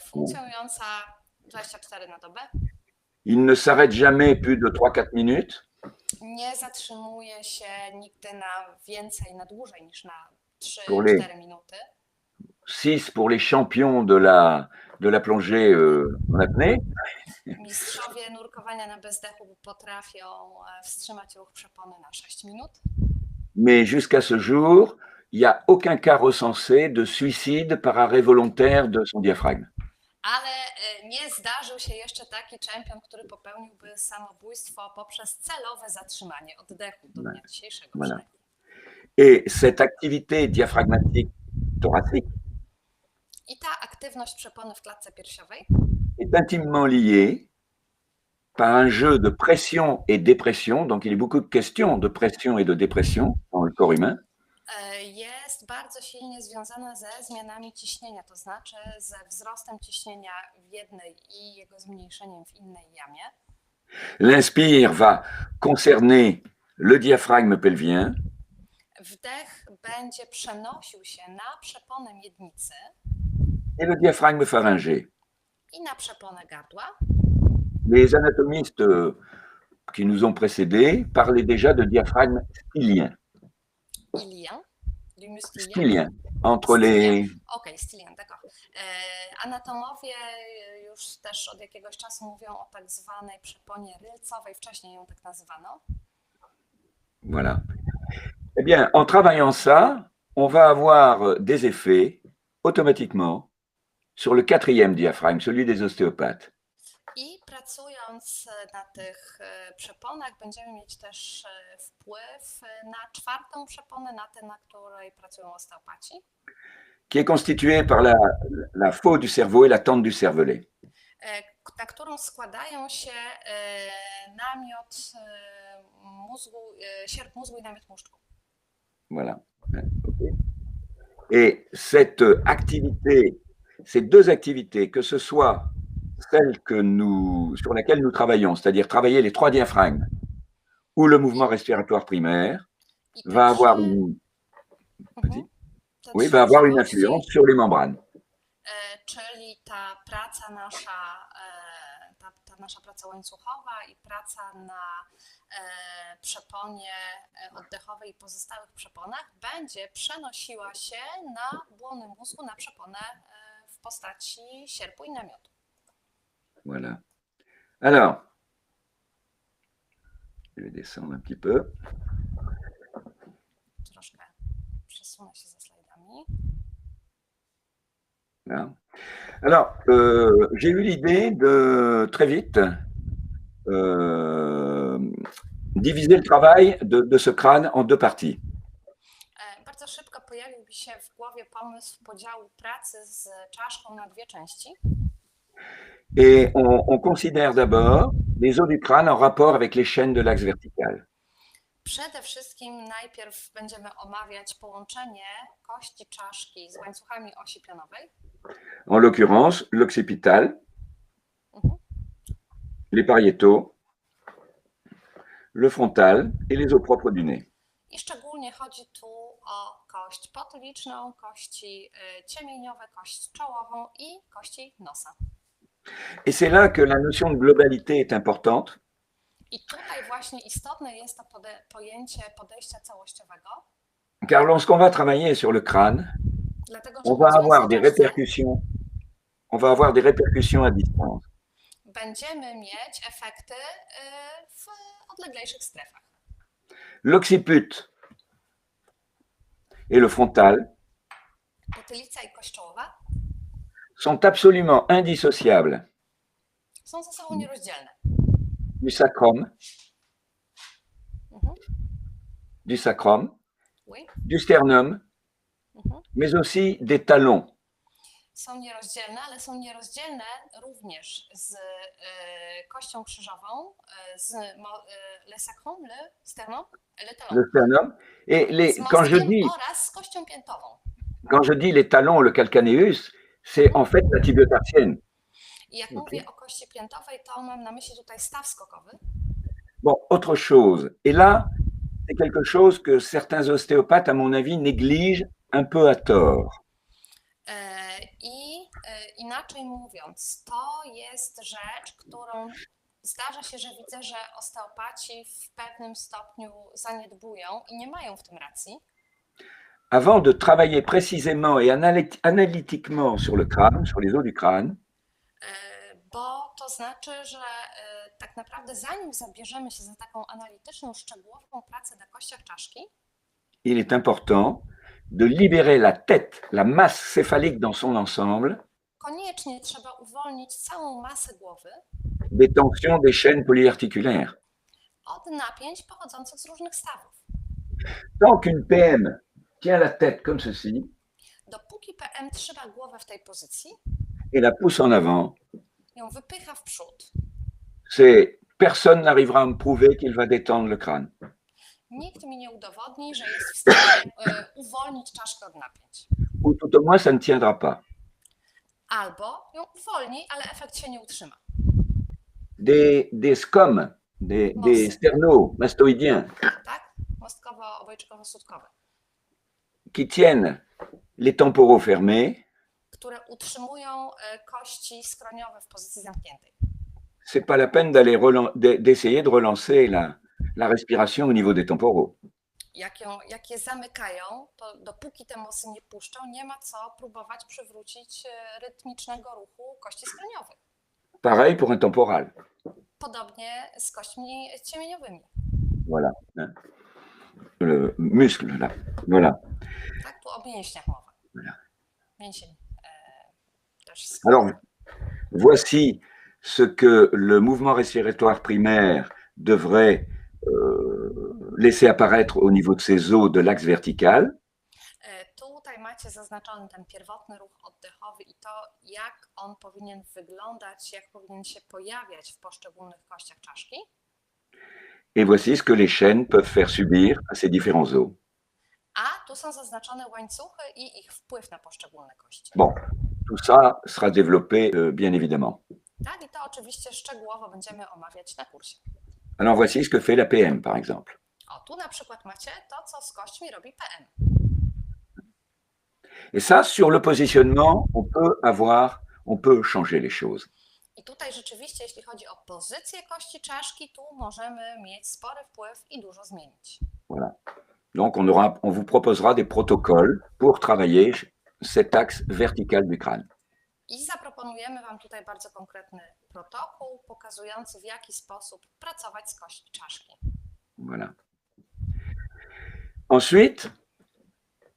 funkcjonująca 24 na dobę. Il ne s'arrête jamais plus de 3-4 minutes. Nie zatrzymuje się nigdy na więcej, na dłużej niż na Pour les 3-4 minuty. 6 pour les champions de la plongée en apnée. Mistrzowie nurkowania na bezdechu potrafią wstrzymać ruch przepony na 6 minut. Mais jusqu'à ce jour, il n'y a aucun cas recensé de suicide par arrêt volontaire de son diaphragme. Ale nie zdarzył się jeszcze taki czempion, który popełniłby samobójstwo poprzez celowe zatrzymanie oddechu do dnia dzisiejszego. Voilà. Et cette activité diaphragmatique thoracique I ta aktywność przepony w klatce piersiowej est intimement liée par un jeu de pression et dépression. Donc, il y a beaucoup de questions de pression et de dépression dans le corps humain. jest bardzo silnie związana ze zmianami ciśnienia, to znaczy ze wzrostem ciśnienia w jednej i jego zmniejszeniem w innej jamie. L'inspire va concerner le diaphragme pelvien. Wdech będzie przenosił się na przeponę miednicy Et le diaphragme pharyngé. i na przeponę gardła. Les anatomistes qui nous ont précédés parlaient déjà de diaphragme stylien. Ilien, du muscle ilien. Stylien. Entre les. Okej, stylien, d'accord. Anatomowie już też od jakiegoś czasu mówią o tak zwanej przeponie rylcowej, wcześniej ją tak nazywano. Voilà. Eh bien, en travaillant ça, on va avoir des effets automatiquement sur le 4e diaphragme, celui des ostéopathes. I pracując na tych przeponach będziemy mieć też wpływ na 4. przeponę, na tę, na której pracują osteopaci. Qui est constituée par la faute du cerveau et la tente du cervelet. Na którą składają się namiot mózgu, sierp mózgu i namiot muszczku. Voilà. Okay. Et cette activité, ces deux activités, que ce soit celle sur laquelle nous travaillons, c'est-à-dire travailler les 3 diaphragmes, ou le mouvement respiratoire primaire, va avoir une, va avoir une influence sur les membranes. Czyli ta praca nasza, ta nasza praca łańcuchowa i praca na przeponie oddechowej i pozostałych przeponach będzie przenosiła się na błony mózgu, na przeponę w postaci sierpu i namiotu. Voilà. Alors, je vais descendre un petit peu. Troszkę przesunę się ze slajdami. Voilà. Alors, j'ai eu l'idée de très vite diviser le travail de ce crâne en 2 parties. Bardzo szybko pojawił mi się w głowie pomysł podziału pracy z czaszką na 2 części. Et on considère d'abord les os du crâne en rapport avec les chaînes de l'axe vertical. Przede wszystkim najpierw będziemy omawiać połączenie kości czaszki z łańcuchami osi pionowej. En l'occurrence, l'occipital, les pariétaux, le frontal et les os propres du nez. I szczególnie chodzi tu o kość potyliczną, kości ciemieniowe, kość czołową i kości nosa. Et c'est là que la notion de globalité est importante. I tutaj właśnie istotne jest to pojęcie podejścia całościowego. Car lorsqu'on va travailler sur le crâne, on va avoir des répercussions à distance. Będziemy mieć efekty w odleglejszych strefach. L'occiput et le frontal Potylica i kość czołowa sont absolument indissociables są ze sobą nierozdzielne. du sacrum, Oui. du sternum, mais aussi des talons. Są nierozdzielne, ale są nierozdzielne również z kością krzyżową, z le sacrum, le sternum, le talon. Le sternum. Et oraz z kością piętową. Quand je dis les talons, le calcaneus, c'est en fait la tibio-tarsienne. I jak mówię o kości piętowej, to mam na myśli tutaj staw skokowy. Bon, autre chose. Et là, c'est quelque chose que certains ostéopathes, à mon avis, négligent un peu à tort. Inaczej mówiąc, to jest rzecz, którą zdarza się, że widzę, że osteopaci w pewnym stopniu zaniedbują i nie mają w tym racji. Avant de travailler précisément et analytiquement sur le crâne, sur les os du crâne, Bo to znaczy, że tak naprawdę zanim zabierzemy się za taką analityczną, szczegółową pracę na kościach czaszki, il est important de libérer la tête, la masse céphalique dans son ensemble, koniecznie trzeba uwolnić całą masę głowy des tensions des chaînes polyarticulaires. od napięć pochodzących z różnych stawów. Tant qu'une PM tient la tête comme ceci Dopóki PM trzyma głowę w tej pozycji, et la pousse en avant, ją wypycha w przód, personne n'arrivera à me prouver qu'il va détendre le crâne. nikt mi nie udowodni, że jest w stanie uwolnić czaszkę od napięć. Ou tout au moins, ça ne tiendra pas. Albo ją uwolni, ale efekt się nie utrzyma. Des SCOM, des sternomastoïdiens, Tak? Mostkowo-obojczykowo-sutkowe, qui tiennent les temporaux fermés, które utrzymują kości skroniowe w pozycji zamkniętej. c'est pas la peine d'essayer de relancer la respiration au niveau des temporaux. Jak je zamykają, to dopóki te mosy nie puszczą, nie ma co próbować przywrócić rytmicznego ruchu kości skroniowych. Pareil pour un temporal. Podobnie z kośćmi ciemieniowymi. Voilà. Le muscle, là. Voilà. Tak, tu o mięśniach mowa. Voilà. Mięsień też. Alors, voici ce que le mouvement respiratoire primaire devrait laisser apparaître au niveau de ses os de l'axe vertical. Tutaj macie zaznaczony ten pierwotny ruch oddechowy i to, jak on powinien wyglądać, jak powinien się pojawiać w poszczególnych kościach czaszki. Et voici ce que les chaînes peuvent faire subir à ces différents os. A tu są zaznaczone łańcuchy i ich wpływ na poszczególne kości. Bon, tout ça sera développé bien évidemment. Tak, i to oczywiście szczegółowo będziemy omawiać na kursie. Alors voici ce que fait la PM par exemple. O, tu na przykład macie to, co z kośćmi robi PM. Et ça, sur le positionnement, on peut changer les choses. I tutaj rzeczywiście, jeśli chodzi o pozycję kości czaszki, tu możemy mieć spory wpływ i dużo zmienić. Voilà. Donc on vous proposera des protocoles pour travailler cet axe vertical du crâne. I zaproponujemy Wam tutaj bardzo konkretny protokół pokazujący, w jaki sposób pracować z kości czaszki. Voilà. Ensuite,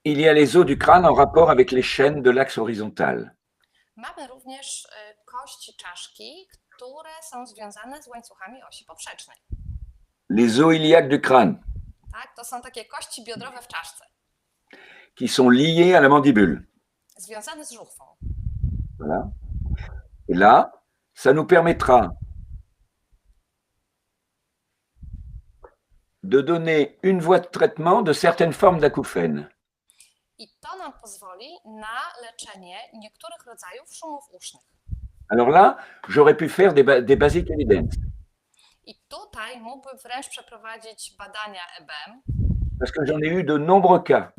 il y a les os du crâne en rapport avec les chaînes de l'axe horizontal. Mamy również kości czaszki, które są związane z łańcuchami osi poprzecznej. Les os iliaques du crâne, Tak, to są takie kości biodrowe w czaszce, qui sont liés à la mandibule. związane z żuchwą. Voilà. Et là, ça nous permettra de donner une voie de traitement de certaines formes d'acouphènes. I to nam pozwoli na leczenie niektórych rodzajów szumów usznych. Alors là, j'aurais pu faire des basic evidence. I tutaj mógłbym wręcz przeprowadzić badania EBM, Parce que j'en ai eu de nombreux cas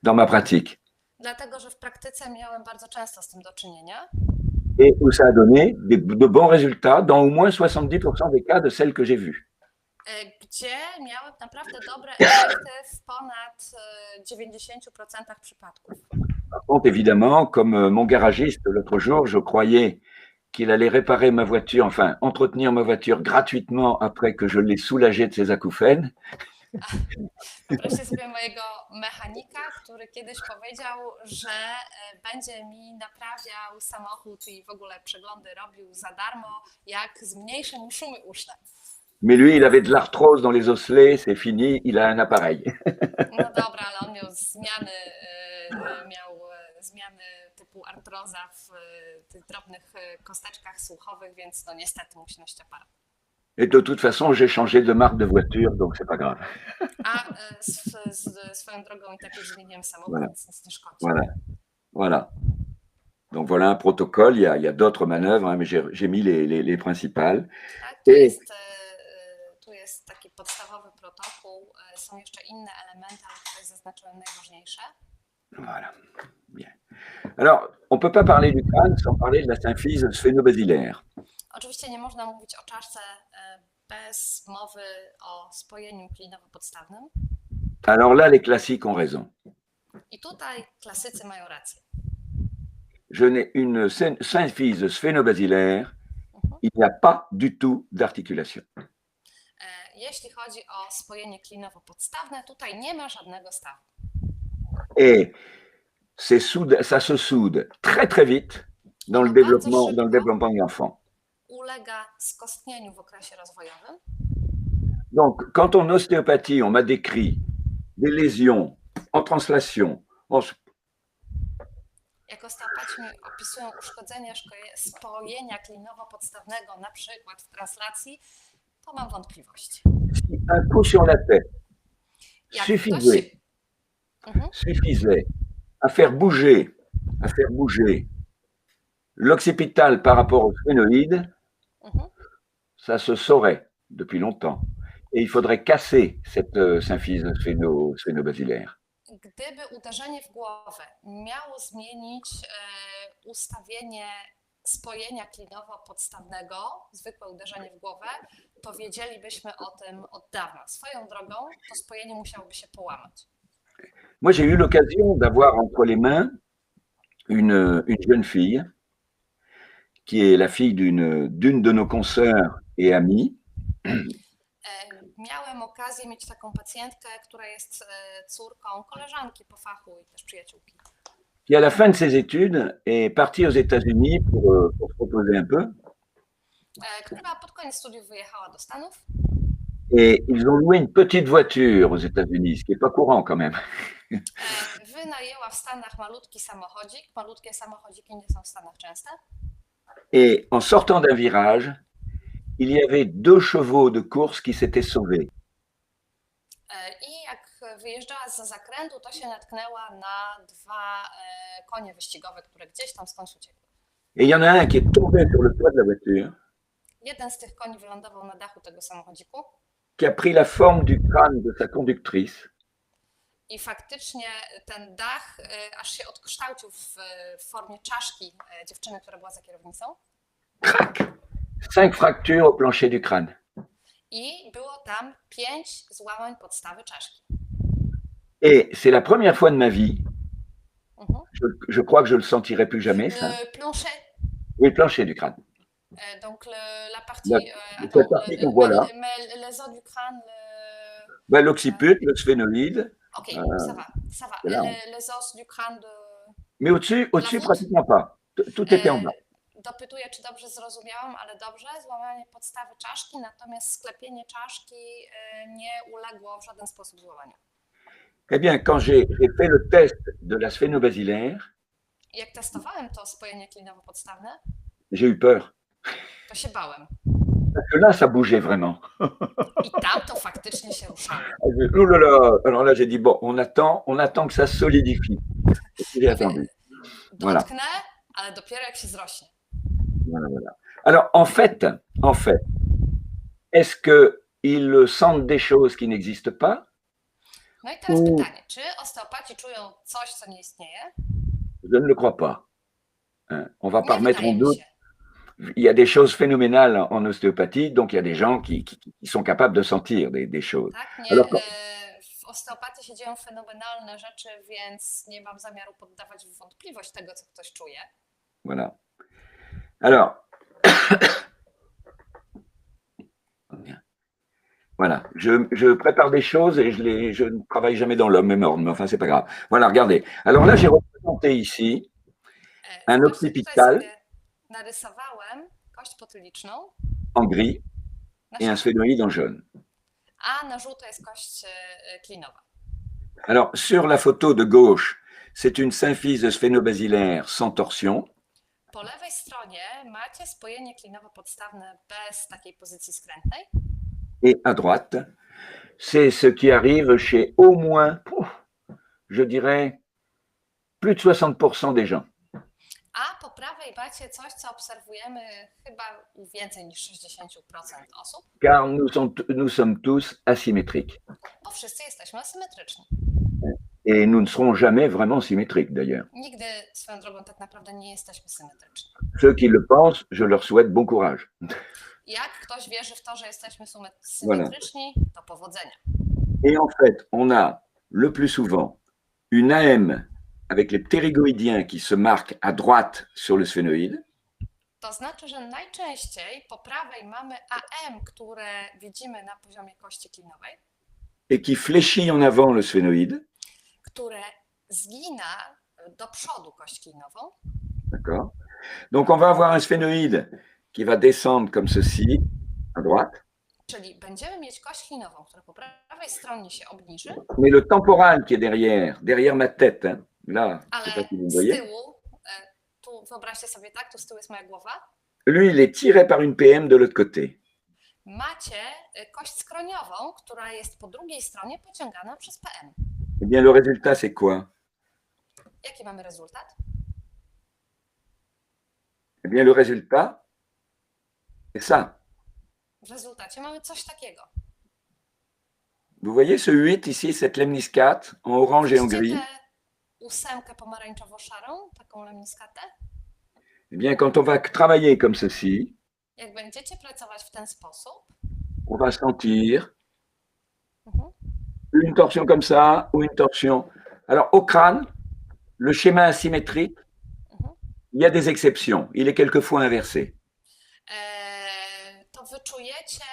dans ma pratique. dlatego że w praktyce miałem bardzo często z tym do czynienia. Et où ça a donné de bons résultats dans au moins 70% des cas de celles que j'ai vues. Gdzie miałem naprawdę dobre efekty w ponad 90% przypadków. Par contre, évidemment, comme mon garagiste l'autre jour, je croyais qu'il allait réparer ma voiture, enfin entretenir ma voiture gratuitement après que je l'ai soulagé de ses acouphènes. Wyobraźcie sobie mojego mechanika, który kiedyś powiedział, że będzie mi naprawiał samochód i w ogóle przeglądy robił za darmo, jak zmniejszę mu szumy uszne. Mais lui, il avait de l'arthrose dans les osselets, c'est fini, il a un appareil. No dobra, ale on miał zmiany typu artroza w tych drobnych kosteczkach słuchowych, więc no niestety musi nosić aparat. Et de toute façon, j'ai changé de marque de voiture, donc c'est pas grave. A swoją drogą i tak już zmieniłem samochód, Voilà. więc nic nie szkodzi. Voilà. Voilà. Donc voilà un protocole, il y a d'autres manœuvres, hein, mais j'ai mis les principales. Tak, Et tu jest taki podstawowy protokół, są jeszcze inne elementy, ale tutaj zaznaczyłem najważniejsze. voilà, bien. Alors, on ne peut pas parler du crâne sans parler de la symphyse sphénobasilaire. Oczywiście nie można mówić o czaszce bez mowy o spojeniu klinowo-podstawnym. Alors là, les classiques ont raison. I tutaj klasycy mają rację. Je n'ai une symphyse sphénobasilaire, il n'y a pas du tout d'articulation. Jeśli chodzi o spojenie klinowo-podstawne, tutaj nie ma żadnego stawu. Et ça se soude très très vite dans le développement de l'enfant. Ulega skostnieniu w okresie rozwojowym. Donc, quand en ostéopathie, on m'a décrit des lésions en translation, Jak osteopaci mi opisują uszkodzenia spojenia klinowo-podstawnego, na przykład w translacji, to mam wątpliwości. un coup sur la tête Jak suffisait à faire bouger l'occipital par rapport au sphénoïde, ça se saurait depuis longtemps. Et il faudrait casser cette symphyse sphénobasilaire. Gdyby uderzenie w głowę miało zmienić ustawienie spojenia klinowo-podstawnego, zwykłe uderzenie w głowę, to wiedzielibyśmy o tym od dawna. Swoją drogą to spojenie musiałoby się połamać. Moi, j'ai eu l'occasion d'avoir entre les mains une jeune fille qui est la fille d'une de nos consoeurs et amies. Miałem okazję mieć taką pacjentkę, która jest córką koleżanki po fachu i też przyjaciółki. Qui, à la fin de ses études, est partie aux États-Unis pour se reposer un peu. Która pod koniec studiów wyjechała do Stanów. Et ils ont loué une petite voiture aux États-Unis, ce qui n'est pas courant quand même. Wynajęła w Stanach malutki samochodzik. Malutkie samochodziki nie są w Stanach częste. Et en sortant d'un virage, il y avait 2 chevaux de course qui s'étaient sauvés. I jak wyjeżdżała z zakrętu, to się natknęła na 2 konie wyścigowe, które gdzieś tam skądś uciekły. Et il y en a un qui est tombé sur le toit de la voiture. Jeden z tych koni wylądował na dachu tego samochodziku. Qui a pris la forme du crâne de sa conductrice. I faktycznie ten dach aż się odkształcił w formie czaszki dziewczyny, która była za kierownicą. Crac! 5 fractures au plancher du crâne. I było tam 5 złamań podstawy czaszki. Et c'est la première fois de ma vie, je crois que je le sentirai plus jamais, ça. Le plancher. Oui, le plancher du crâne. Donc la partie, cette partie qu'on voit là. Mais les os du crâne, L'occiput, le sphénoïde. Ok, ça va. Là, les os du crâne de... Mais au-dessus, pratiquement pas. Tout était en bas. Dopytuję, czy dobrze zrozumiałam, ale dobrze, złamanie podstawy czaszki, natomiast sklepienie czaszki nie uległo w żaden sposób złamaniu. Eh bien, quand j'ai fait le test de la sphénobasilaire, jak testowałem to spojenie klinowo-podstawne, j'ai eu peur. To się bałem. Parce que là, ça bougeait vraiment. I tam to faktycznie się ruszało. Oh là là. Alors là, j'ai dit, bon, on attend que ça se solidifie. J'ai attendu. Voilà. Dotknę, ale dopiero jak się zrośnie. Voilà. Alors, en fait, est-ce qu'ils sentent des choses qui n'existent pas? No i teraz pytanie, czy osteopaci czują coś, co nie istnieje? Je ne le crois pas. On va pas remettre en doute. Il y a des choses phénoménales en ostéopathie, donc il y a des gens qui sont capables de sentir des choses. Tak, nie, Alors, w osteopatii się dzieją fenomenalne rzeczy, więc nie mam zamiaru poddawać w wątpliwość tego, co ktoś czuje. Voilà. Alors, voilà, je prépare des choses et je ne travaille jamais dans l'homme même ordre, mais enfin, c'est pas grave. Voilà, regardez. Alors là, j'ai représenté ici un occipital narysowałem kość potyliczną en gris et un sphénoïde en jaune. A na żółto jest kość klinowa. Alors, sur la photo de gauche, c'est une symphyse sphénobasilaire sans torsion. Po lewej stronie macie spojenie klinowo-podstawne bez takiej pozycji skrętnej. Et à droite, c'est ce qui arrive chez au moins, je dirais, plus de 60% des gens. A po prawej macie coś, co obserwujemy chyba u więcej niż 60% osób, car nous sommes tous asymétriques. bo wszyscy jesteśmy asymetryczni. Et nous ne serons jamais vraiment symétriques d'ailleurs. Nigdy swoją drogą tak naprawdę nie jesteśmy symetryczni. Ceux qui le pensent, je leur souhaite bon courage. Jak ktoś wierzy w to, że jesteśmy symetryczni, to powodzenia. Et en fait, on a le plus souvent une AM avec les ptérygoïdiens qui se marquent à droite sur le sphénoïde. To znaczy, że najczęściej po prawej mamy AM, które widzimy na poziomie kości klinowej, Et qui fléchit en avant le sphénoïde. które zgina do przodu kość klinową. D'accord. Donc on va avoir un sphénoïde qui va descendre comme ceci, à droite. Czyli będziemy mieć kość klinową, która po prawej stronie się obniży, Mais le temporal qui est derrière ma tête, hein, là, je ale sais pas si vous z voyez, tyłu, tu wyobraźcie sobie tak, tu z tyłu jest moja głowa, lui, il est tiré par une PM de l'autre côté. macie kość skroniową, która jest po drugiej stronie pociągana przez PM. Eh bien, le résultat, c'est quoi? Jaki mamy rezultat? Eh bien, le résultat, c'est ça. W rezultacie mamy coś takiego. Vous voyez ce 8 ici, cette lemniscate en orange et en Widzicie gris? tę ósemkę pomarańczowo-szarą, taką lemniskatę? Eh bien, quand on va travailler comme ceci, Jak będziecie pracować w ten sposób, on va sentir mhm, une torsion comme ça ou une torsion. Alors, au crâne, le schéma asymétrique, mhm, il y a des exceptions. Il est quelquefois inversé. to wyczujecie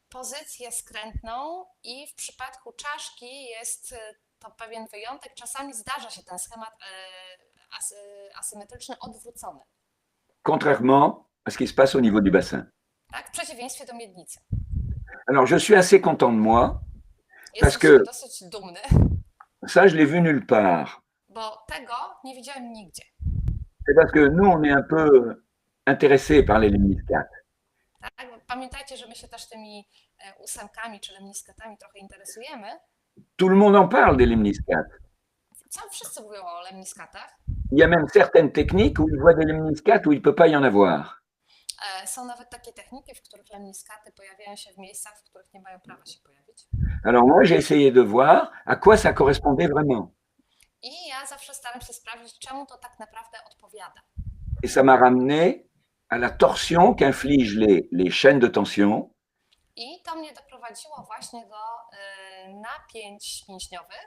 pozycję skrętną i w przypadku czaszki jest to pewien wyjątek. Czasami zdarza się ten schemat asymetryczny odwrócony. Contrairement à ce qui se passe au niveau du bassin. Tak? W przeciwieństwie do miednicy. Alors, je suis assez content de moi, Jestem que- dosyć dumny, ça, je l'ai vu nulle part. bo tego nie widziałem nigdzie. C'est parce que nous, on est un peu intéressés par les lemniscates. Tak? Bo pamiętajcie, że my się też tymi ósemkami czy lemniskatami trochę interesujemy. Tout le monde en parle des lemniscates. Wszyscy mówią o lemniskatach. Il y a même certaines techniques où il voit des lemniscates où il ne peut pas y en avoir. Są nawet takie techniki, w których lemniskaty pojawiają się w miejscach, w których nie mają prawa się pojawić. Alors moi, j'ai essayé de voir à quoi ça correspondait vraiment. I ja zawsze staram się sprawdzić, czemu to tak naprawdę odpowiada. Et ça m'a ramené à la torsion qu'infligent les chaînes de tension I to mnie doprowadziło właśnie do napięć mięśniowych,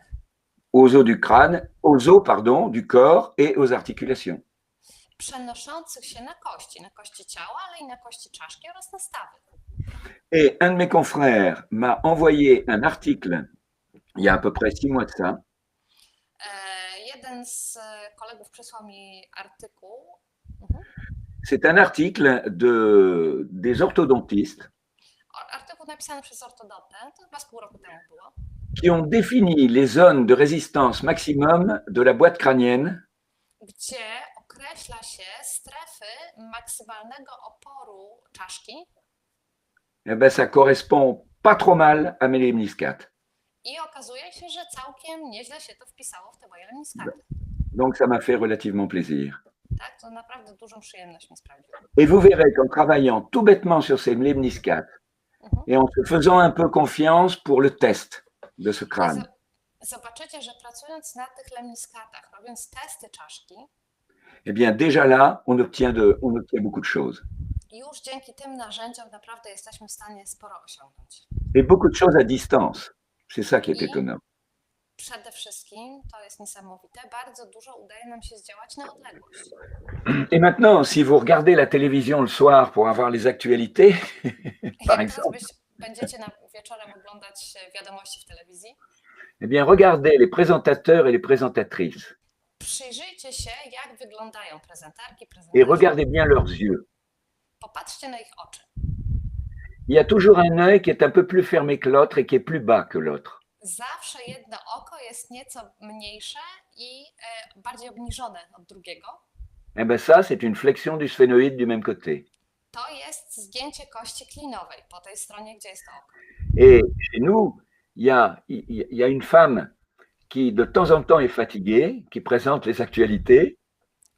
aux os du crâne, aux os, pardon, du corps et aux articulations. przenoszących się na kości ciała, ale i na kości czaszki oraz na stawy. Et un de mes confrères m'a envoyé un article il y a à peu près 6 mois de ça, Jeden z kolegów przysłał mi artykuł. c'est un article des orthodontistes Artykuł napisany przez ortodontę, to chyba z pół roku temu było, qui ont défini les zones de résistance maximum de la boîte crânienne gdzie określa się strefy maksymalnego oporu czaszki eh ben, ça correspond pas trop mal à mes lemniscates. i okazuje się, że całkiem nieźle się to wpisało w te moje lemniskaty. Donc ça m'a fait relativement plaisir. Tak, to naprawdę dużą przyjemność mi sprawiło. Et vous verrez qu'en travaillant tout bêtement sur ces lemniscates et en se faisant un peu confiance pour le test de ce crâne, Zobaczycie, że pracując na tych lemniskatach, robiąc testy czaszki, eh bien déjà là, on obtient beaucoup de choses. już dzięki tym narzędziom naprawdę jesteśmy w stanie sporo osiągnąć. Et beaucoup de choses à distance. C'est ça qui est étonnant. Przede wszystkim, to jest niesamowite, bardzo dużo udaje nam się zdziałać na odległość. Et maintenant, si vous regardez la télévision le soir pour avoir les actualités, par Jak exemple, teraz będziecie wieczorem oglądać wiadomości w telewizji, eh bien regardez les présentateurs et les présentatrices przyjrzyjcie się, jak wyglądają prezentarki, et prezenterzy. regardez bien leurs yeux. Popatrzcie na ich oczy. Il y a toujours un œil qui est un peu plus fermé que l'autre et qui est plus bas que l'autre. Zawsze jedno oko jest nieco mniejsze i bardziej obniżone od drugiego. Eh bien ça, c'est une flexion du sphénoïde du même côté. To jest zgięcie kości klinowej po tej stronie, gdzie jest to oko. Et chez nous, il y a une femme qui de temps en temps est fatiguée, qui présente les actualités.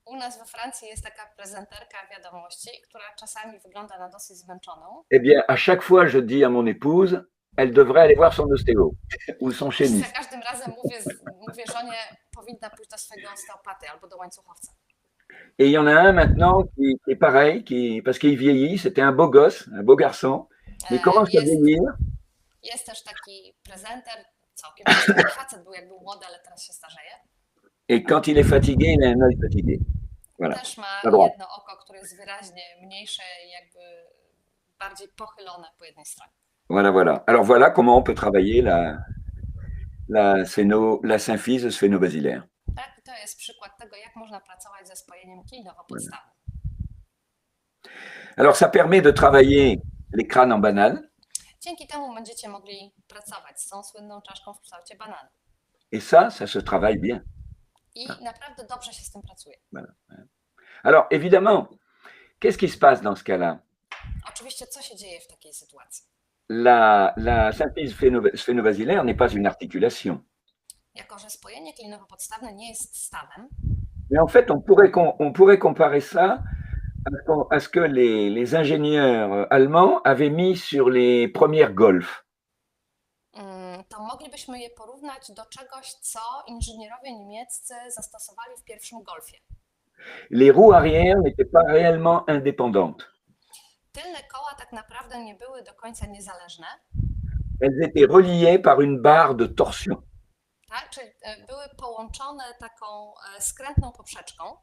U nas we Francji jest taka prezenterka wiadomości, która czasami wygląda na dosyć zmęczoną. Eh bien, à chaque fois, je dis à mon épouse, elle devrait aller voir son ostéo ou son Za chéniste. każdym razem mówię żonie, powinna pójść do swojego osteopaty albo do łańcuchowca. Et il y en a un maintenant qui est pareil, parce qu'il vieillit, c'était un beau gosse, un beau garçon, mais il commence à vieillir. Jest też taki prezenter, całkiem niezły facet, był jak był młody, ale teraz się starzeje. Et quand il est fatigué, il a un œil fatigué. Voilà. Też ma Na droite. jedno oko, które jest wyraźnie mniejsze i jakby bardziej pochylone po jednej stronie. Voilà, voilà. Alors voilà comment on peut travailler la symphyse sphénobasilaire. Tak, to jest przykład tego, jak można pracować ze spojeniem klinowo-podstawnym. Alors ça permet de travailler les crânes en banane. Dzięki temu będziecie mogli pracować z tą słynną czaszką w kształcie banana. Et ça se travaille bien. I naprawdę dobrze się z tym pracuje. Voilà. Alors évidemment, qu'est-ce qui se passe dans ce cas-là? Oczywiście, co się dzieje w takiej sytuacji? La symphyse sphénobasilaire n'est pas une articulation. Jako że spojenie klinowo-podstawne nie jest stawem, Mais en fait, on pourrait comparer ça à ce que les ingénieurs allemands avaient mis sur les premières Golf. to moglibyśmy je porównać do czegoś, co inżynierowie niemieccy zastosowali w pierwszym Golfie. Les roues arrière n'étaient pas réellement indépendantes. Tylne koła tak naprawdę nie były do końca niezależne, Elles étaient reliées par une barre de torsion. tak? Czyli były połączone taką skrętną poprzeczką,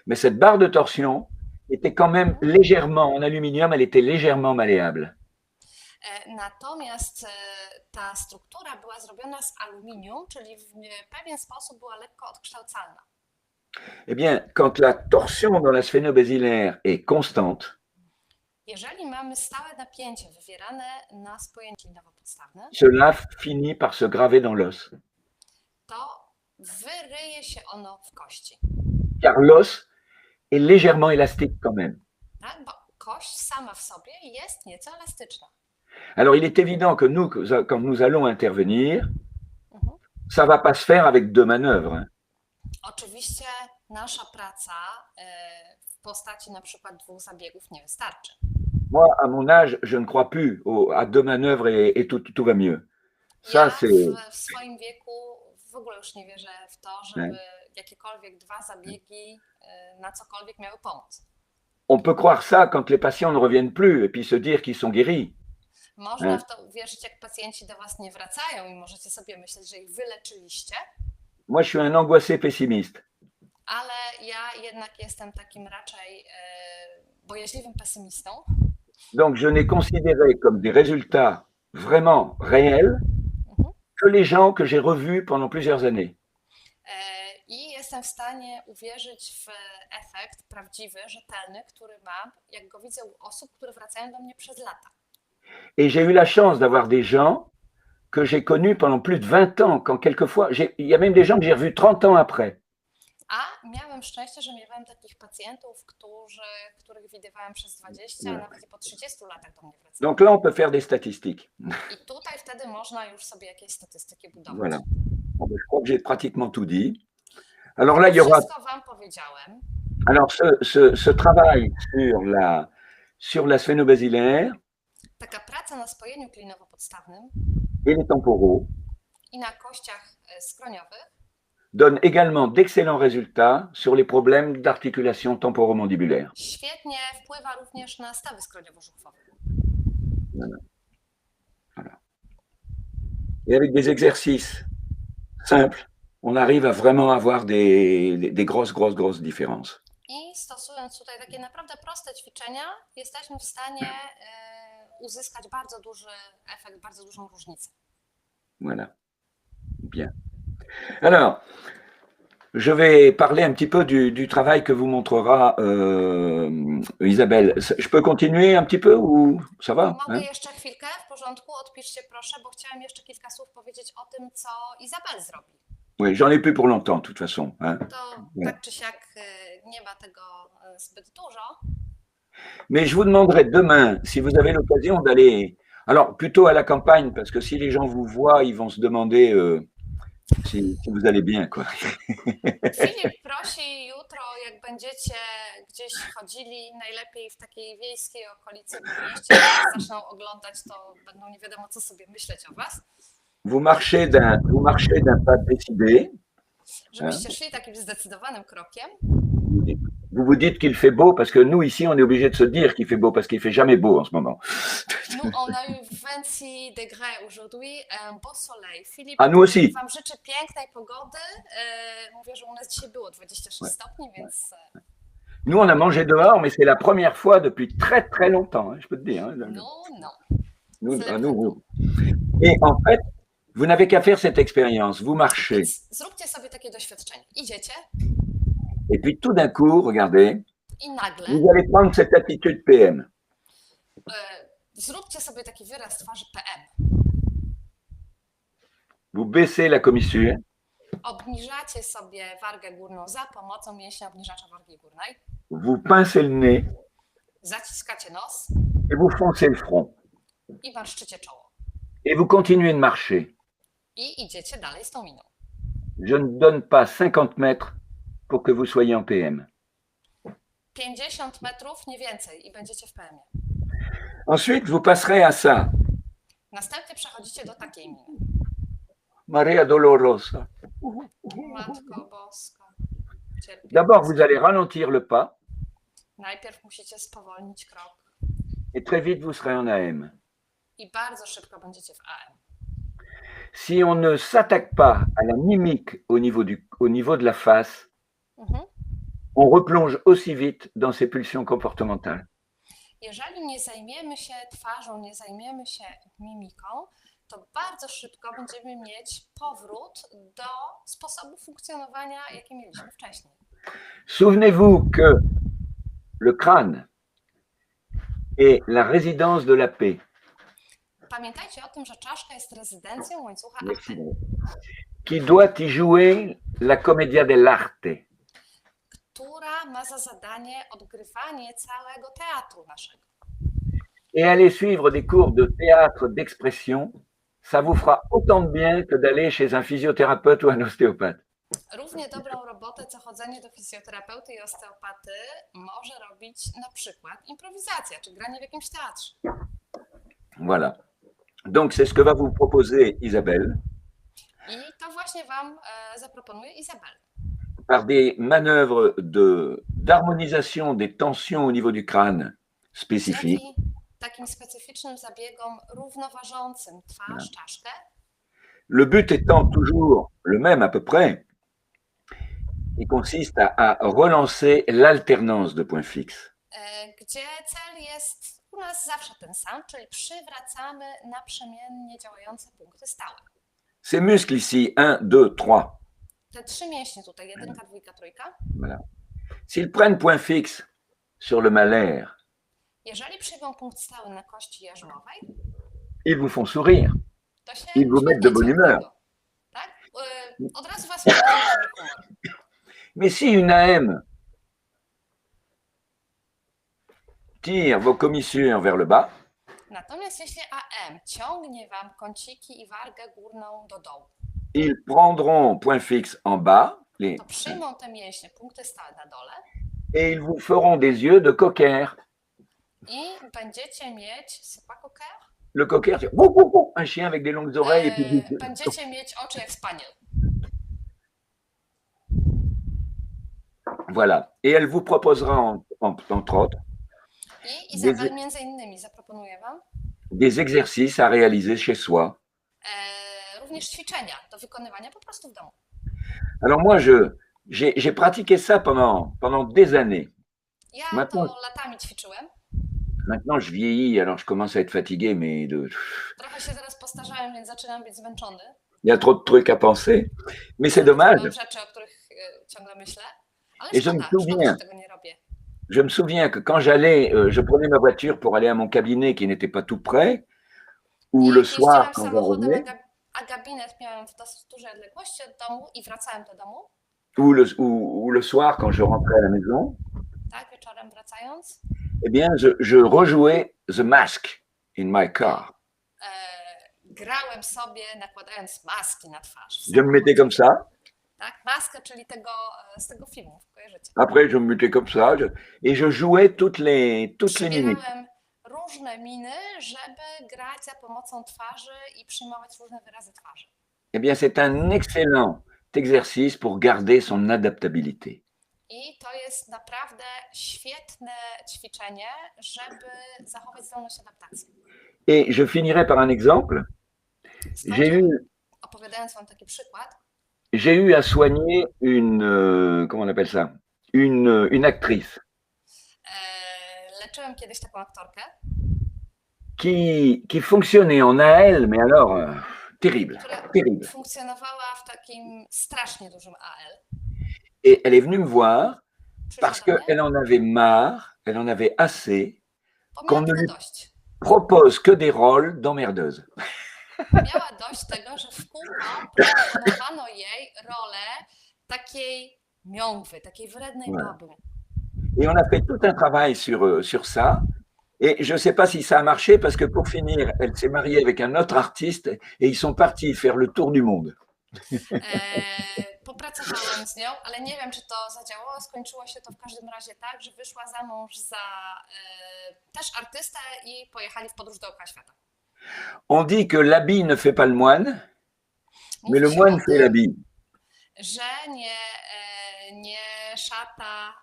Mais cette barre de torsion était quand même légèrement, en aluminium, elle était légèrement malléable. natomiast ta struktura była zrobiona z aluminium, czyli w pewien sposób była lekko odkształcalna. Eh bien, quand la torsion dans la sphénobasilaire est constante, Jeżeli mamy stałe napięcie wywierane na spojenie klinowo-podstawne, cela finit par se graver dans l'os. to wyryje się ono w kości. Car l'os est légèrement élastique quand même. Tak? Bo kość sama w sobie jest nieco elastyczna. Alors, il est évident que nous, quand nous allons intervenir, Mhm. ça ne va pas se faire avec deux manœuvres. Hein. Oczywiście nasza praca w postaci na przykład 2 zabiegów nie wystarczy. Moi, à mon âge, je ne crois plus à deux manœuvres et tout va mieux. Ça, Ja c'est. w swoim wieku w ogóle już nie wierzę w to, żeby jakiekolwiek 2 zabiegi na cokolwiek miały pomóc. On peut croire ça quand les patients ne reviennent plus et puis se dire qu'ils sont guéris. Można w to uwierzyć, jak pacjenci do Was nie wracają i możecie sobie myśleć, że ich wyleczyliście, Moi, je suis un angoissé pessimiste. ale ja jednak jestem takim raczej bojaźliwym pesymistą. Donc, je n'ai considéré comme des résultats vraiment réels Mhm. que les gens que j'ai revus pendant plusieurs années. I jestem w stanie uwierzyć w efekt prawdziwy, rzetelny, który mam, jak go widzę u osób, które wracają do mnie przez lata. Et j'ai eu la chance d'avoir des gens que j'ai connus pendant plus de 20 ans, quand quelquefois, il y a même des gens que j'ai revus 30 ans après. A miałem szczęście, że miewałem takich pacjentów, których widywałem przez 20, a nawet i po 30 latach do mnie wracają. Donc là, on peut faire des statistiques. I tutaj wtedy można już sobie jakieś statystyki budować. Voilà. Bon, ben, je crois que j'ai pratiquement tout dit. Alors là, il y aura. Wszystko Wam powiedziałem. Alors, ce travail sur la sphénobasilaire Taka praca na spojeniu klinowo-podstawnym et les temporaux i na kościach skroniowych donne également d'excellents résultats sur les problèmes d'articulation temporomandibulaire. świetnie wpływa również na stawy skroniowo-żuchwowe. Voilà. Et avec des exercices simples, on arrive à vraiment avoir des grosses différences. I stosując tutaj takie naprawdę proste ćwiczenia, jesteśmy w stanie uzyskać bardzo duży efekt, bardzo dużą różnicę. Voilà. Bien. Alors, je vais parler un petit peu du travail que vous montrera Isabelle. Je peux continuer un petit peu ou ça va? Mogę jeszcze chwilkę? W porządku? Odpiszcie proszę, bo chciałam jeszcze kilka słów powiedzieć o tym, co Izabel zrobi. Oui, j'en ai plus pour longtemps, de toute façon. Hein. To tak czy siak nie ma tego zbyt dużo. Mais je vous demanderai demain, si vous avez l'occasion d'aller, alors plutôt à la campagne, parce que si les gens vous voient, ils vont se demander si vous allez bien, quoi. Filip prosi jutro, jak jak będziecie gdzieś chodzili, najlepiej w takiej wiejskiej okolicy, bo w mieście, jak zaczną oglądać, to będą nie wiadomo, co sobie myśleć o was. Vous marchez d'un pas décidé. Żebyście szli takim zdecydowanym krokiem. Vous vous dites qu'il fait beau parce que nous, ici, on est obligé de se dire qu'il fait beau parce qu'il fait jamais beau en ce moment. Nous, on a eu 26 degrés aujourd'hui, un beau soleil. Filip, A nous aussi. wam życzę pięknej pogody. Mówię, że u nas dzisiaj było 26 stopni, więc... Nous, on a mangé dehors, mais c'est la première fois depuis très, très longtemps, hein, je peux te dire. Hein. Non. Nous. Et en fait, vous n'avez qu'à faire cette expérience. Vous marchez. Więc zróbcie sobie takie doświadczenie. Idziecie Et puis tout d'un coup, regardez, i nagle vous allez prendre cette attitude PM. Zróbcie sobie taki wyraz twarzy PM. Vous baissez la commissure. Obniżacie sobie wargę górną za pomocą mięśnia obniżacza wargi górnej. Vous pincez le nez Zaciskacie nos et vous foncez le front. i marszczycie czoło. Et vous continuez de marcher. I idziecie dalej z tą miną. Je ne donne pas 50 mètres pour que vous soyez en PM. 50 metrów, nie więcej i będziecie w PM-ie. Ensuite, vous passerez à ça. Następnie przechodzicie do takiej miny. Maria Dolorosa. Matko Boska. D'abord, vous allez ralentir le pas Najpierw musicie spowolnić krok et très vite, vous serez en AM. i bardzo szybko będziecie w AM. Si on ne s'attaque pas à la mimique au niveau de la face, on replonge aussi vite dans ses pulsions comportementales. Jeżeli nie zajmiemy się twarzą, nie zajmiemy się mimiką, to bardzo szybko będziemy mieć powrót do sposobu funkcjonowania, jaki mieliśmy wcześniej. Souvenez-vous que le crâne est la résidence de la paix. Pamiętajcie o tym, że czaszka jest rezydencją łańcucha Merci. AP, Qui doit y jouer la commedia dell'arte. która ma za zadanie odgrywanie całego teatru naszego. Et aller suivre des cours de théâtre d'expression, ça vous fera autant de bien que d'aller chez un physiothérapeute ou un ostéopathe. Równie dobrą robotę, co chodzenie do fizjoterapeuty i osteopaty może robić na przykład improwizacja, czy granie w jakimś teatrze. Voilà. Donc, c'est ce que va vous proposer Isabelle. I to właśnie wam zaproponuje Izabel. Par des manœuvres d'harmonisation des tensions au niveau du crâne spécifiques. Dzięki takim specyficznym zabiegom równoważącym twarz, czaszkę. Le but étant toujours le même à peu près, il consiste à relancer l'alternance de points fixes. Gdzie cel jest u nas zawsze ten sam, czyli przywracamy naprzemiennie działające punkty stałe. Ces muscles ici, 1, 2, 3. Te trzy mięśnie tutaj, 1, 2, 3. Voilà. S'ils prennent point fixe sur le malaire, Jeżeli przyjmą punkt stały na kości jarzmowej, ils vous font sourire. to się Ils vous mettent de bonne uśmiechniecie humeur. od tego, tak? Od razu was wprowadzi dobry humor. Mais si une AM tire vos commissures vers le bas, Natomiast jeśli AM ciągnie wam kąciki i wargę górną do dołu, ils prendront point fixe en bas to przyjmą te mięśnie, punkty stałe na dole et ils vous feront des yeux de cocker. i będziecie mieć, c'est quoi cocker? Le cocker, c'est wou, wou, wou, un chien avec des longues oreilles. Et puis... Będziecie mieć oczy jak spaniel. Voilà. Et elle vous proposera, entre autres, I Izabel między innymi zaproponuje wam des exercices à réaliser chez soi. Również ćwiczenia do wykonywania po prostu w domu. Alors moi, j'ai pratiqué ça pendant des années. Ja Maintenant- to latami ćwiczyłem. Maintenant, je vieillis, alors je commence à être fatigué, mais Trochę się teraz postarzałem, więc zaczynam być zmęczony. il y a trop de trucs à penser. Mais c'est dommage. Mam rzeczy, o których ciągle myślę. Ale Et je me szkoda, souviens. że tego nie robię. Je me souviens que quand j'allais, je prenais ma voiture pour aller à mon cabinet qui n'était pas tout près, ou I le soir jeździłem quand je samochodem, revenais, a gabinet miałem w dosyć dużej odległości od domu i wracałem do domu, ou le soir quand je rentrais à la maison, tak, wieczorem wracając. eh bien, je rejouais The Mask in my car. Grałem sobie nakładając maski na twarz. Je me mettais comme ça, Tak? Maskę, czyli z tego filmu, kojarzycie. Après, je me mettais comme ça et je jouais toutes les minutes. Przybierałem różne miny, żeby grać za pomocą twarzy i przyjmować różne wyrazy twarzy. Eh bien, c'est un excellent exercice pour garder son adaptabilité. I to jest naprawdę świetne ćwiczenie, żeby zachować zdolność adaptacji. Et je finirai par un exemple. Opowiadając wam taki przykład, J'ai eu à soigner comment on appelle ça? Une actrice leczyłem kiedyś taką aktorkę, qui fonctionnait en AL, mais alors terrible, która terrible. funkcjonowała w takim strasznie dużym AL. Et elle est venue me voir parce Przyszła do mnie, qu'elle en avait marre, elle en avait assez bo qu'on miała ne tego lui dość. propose que des rôles d'emmerdeuse. Miała dość tego, że w kółko proponowano jej rolę takiej miągwy, takiej wrednej Voilà. baby. Et on a fait tout un travail sur ça. Et je ne sais pas si ça a marché parce que pour finir, elle s'est mariée avec un autre artiste et ils sont partis faire le tour du monde. Popracowałam z nią, ale nie wiem, czy to zadziałało. Skończyło się to w każdym razie tak, że wyszła za mąż za też artystę i pojechali w podróż dookoła świata. On dit que l'habit ne fait pas le moine, mais le Mówi się moine o fait tym, l'habit. że nie szata,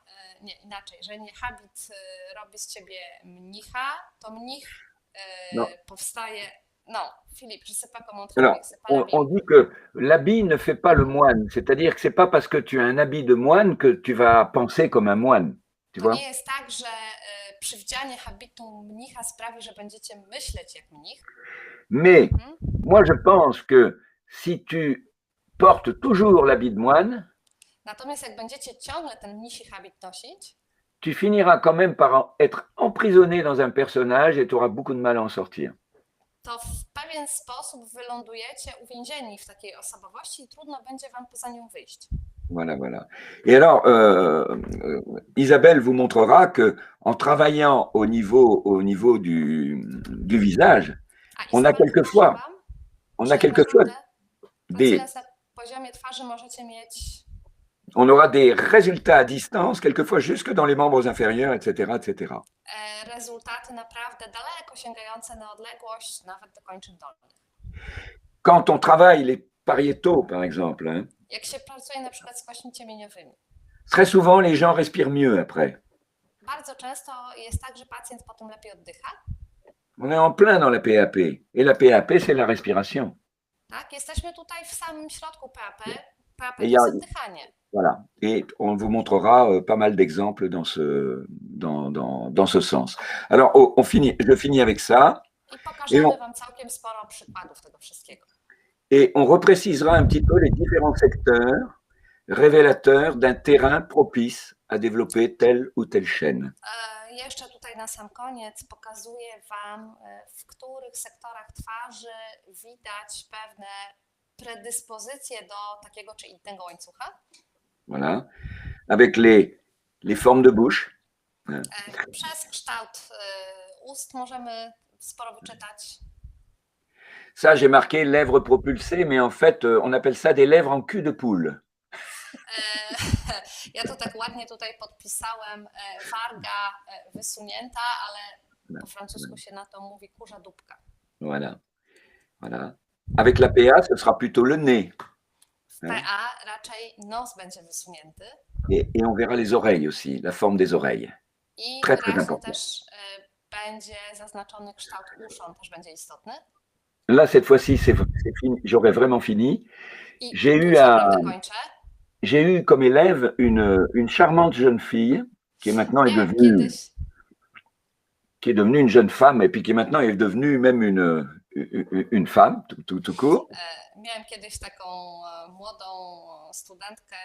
nie, inaczej, że nie habit robi z ciebie mnicha, to mnich No. powstaje. Non, Philippe, je sais pas comment Alors, traduire, c'est pas l'habit. on dit que l'habit ne fait pas le moine, c'est-à-dire que c'est pas parce que tu as un habit de moine que tu vas penser comme un moine, tu To vois? nie jest tak, że przywdzianie habitu mnicha sprawi, że będziecie myśleć jak mnich. Mais Mhm. moi je pense que si tu portes toujours l'habit de moine, Natomiast jak będziecie ciągle ten mnisi habit nosić, tu finiras quand même par être emprisonné dans un personnage et tu auras beaucoup de mal à en sortir. to w pewien sposób wylądujecie uwięzieni w takiej osobowości i trudno będzie wam poza nią wyjść. Voilà, voilà. Et alors, Isabelle vous montrera que en travaillant au niveau du visage, on a quelquefois des, na poziomie twarzy możecie mieć on aura des résultats à distance, quelquefois jusque dans les membres inférieurs, etc., etc. rezultaty naprawdę daleko sięgające na odległość, nawet do kończyn dolnych. Quand on travaille les pariétaux, par exemple, hein, Jak się pracuje na przykład z kośćmi ciemieniowymi, très souvent les gens respirent mieux après. bardzo często jest tak, że pacjent potem lepiej oddycha. On est en plein dans la PAP. Et la PAP, c'est la respiration. Tak, jesteśmy tutaj w samym środku PAP. PAP to Et il y a- jest oddychanie. Voilà. Et on vous montrera pas mal d'exemples dans ce sens. Alors, je finis avec ça. I pokażemy on- wam całkiem sporo przykładów tego wszystkiego. Et on reprécisera un petit peu les différents secteurs révélateurs d'un terrain propice à développer telle ou telle chaîne. Jeszcze tutaj na sam koniec pokazuję wam, w których sektorach twarzy widać pewne predyspozycje do takiego czy innego łańcucha. Voilà. Avec les formes de bouche. Przez kształt ust możemy sporo wyczytać. Ça, j'ai marqué lèvres propulsées, mais en fait, on appelle ça des lèvres en cul de poule. Ja to tak ładnie tutaj podpisałem, warga wysunięta, ale po francusku się na to mówi kurza dupka. Voilà. Voilà. Avec la PA, ce sera plutôt le nez. W PA raczej nos będzie wysunięty Et on verra les oreilles aussi, la forme des oreilles. i Très, très wyraźnie important. też będzie zaznaczony kształt uszon, też będzie istotny. Là, cette fois-ci, c'est fini. J'aurais vraiment fini. I J'ai tu eu naprawdę kończę. J'ai eu comme élève une charmante jeune fille qui est maintenant Miałam devenue, kiedyś, qui est devenue une jeune femme et puis qui maintenant est devenue même une femme tout court. miałam kiedyś taką młodą studentkę,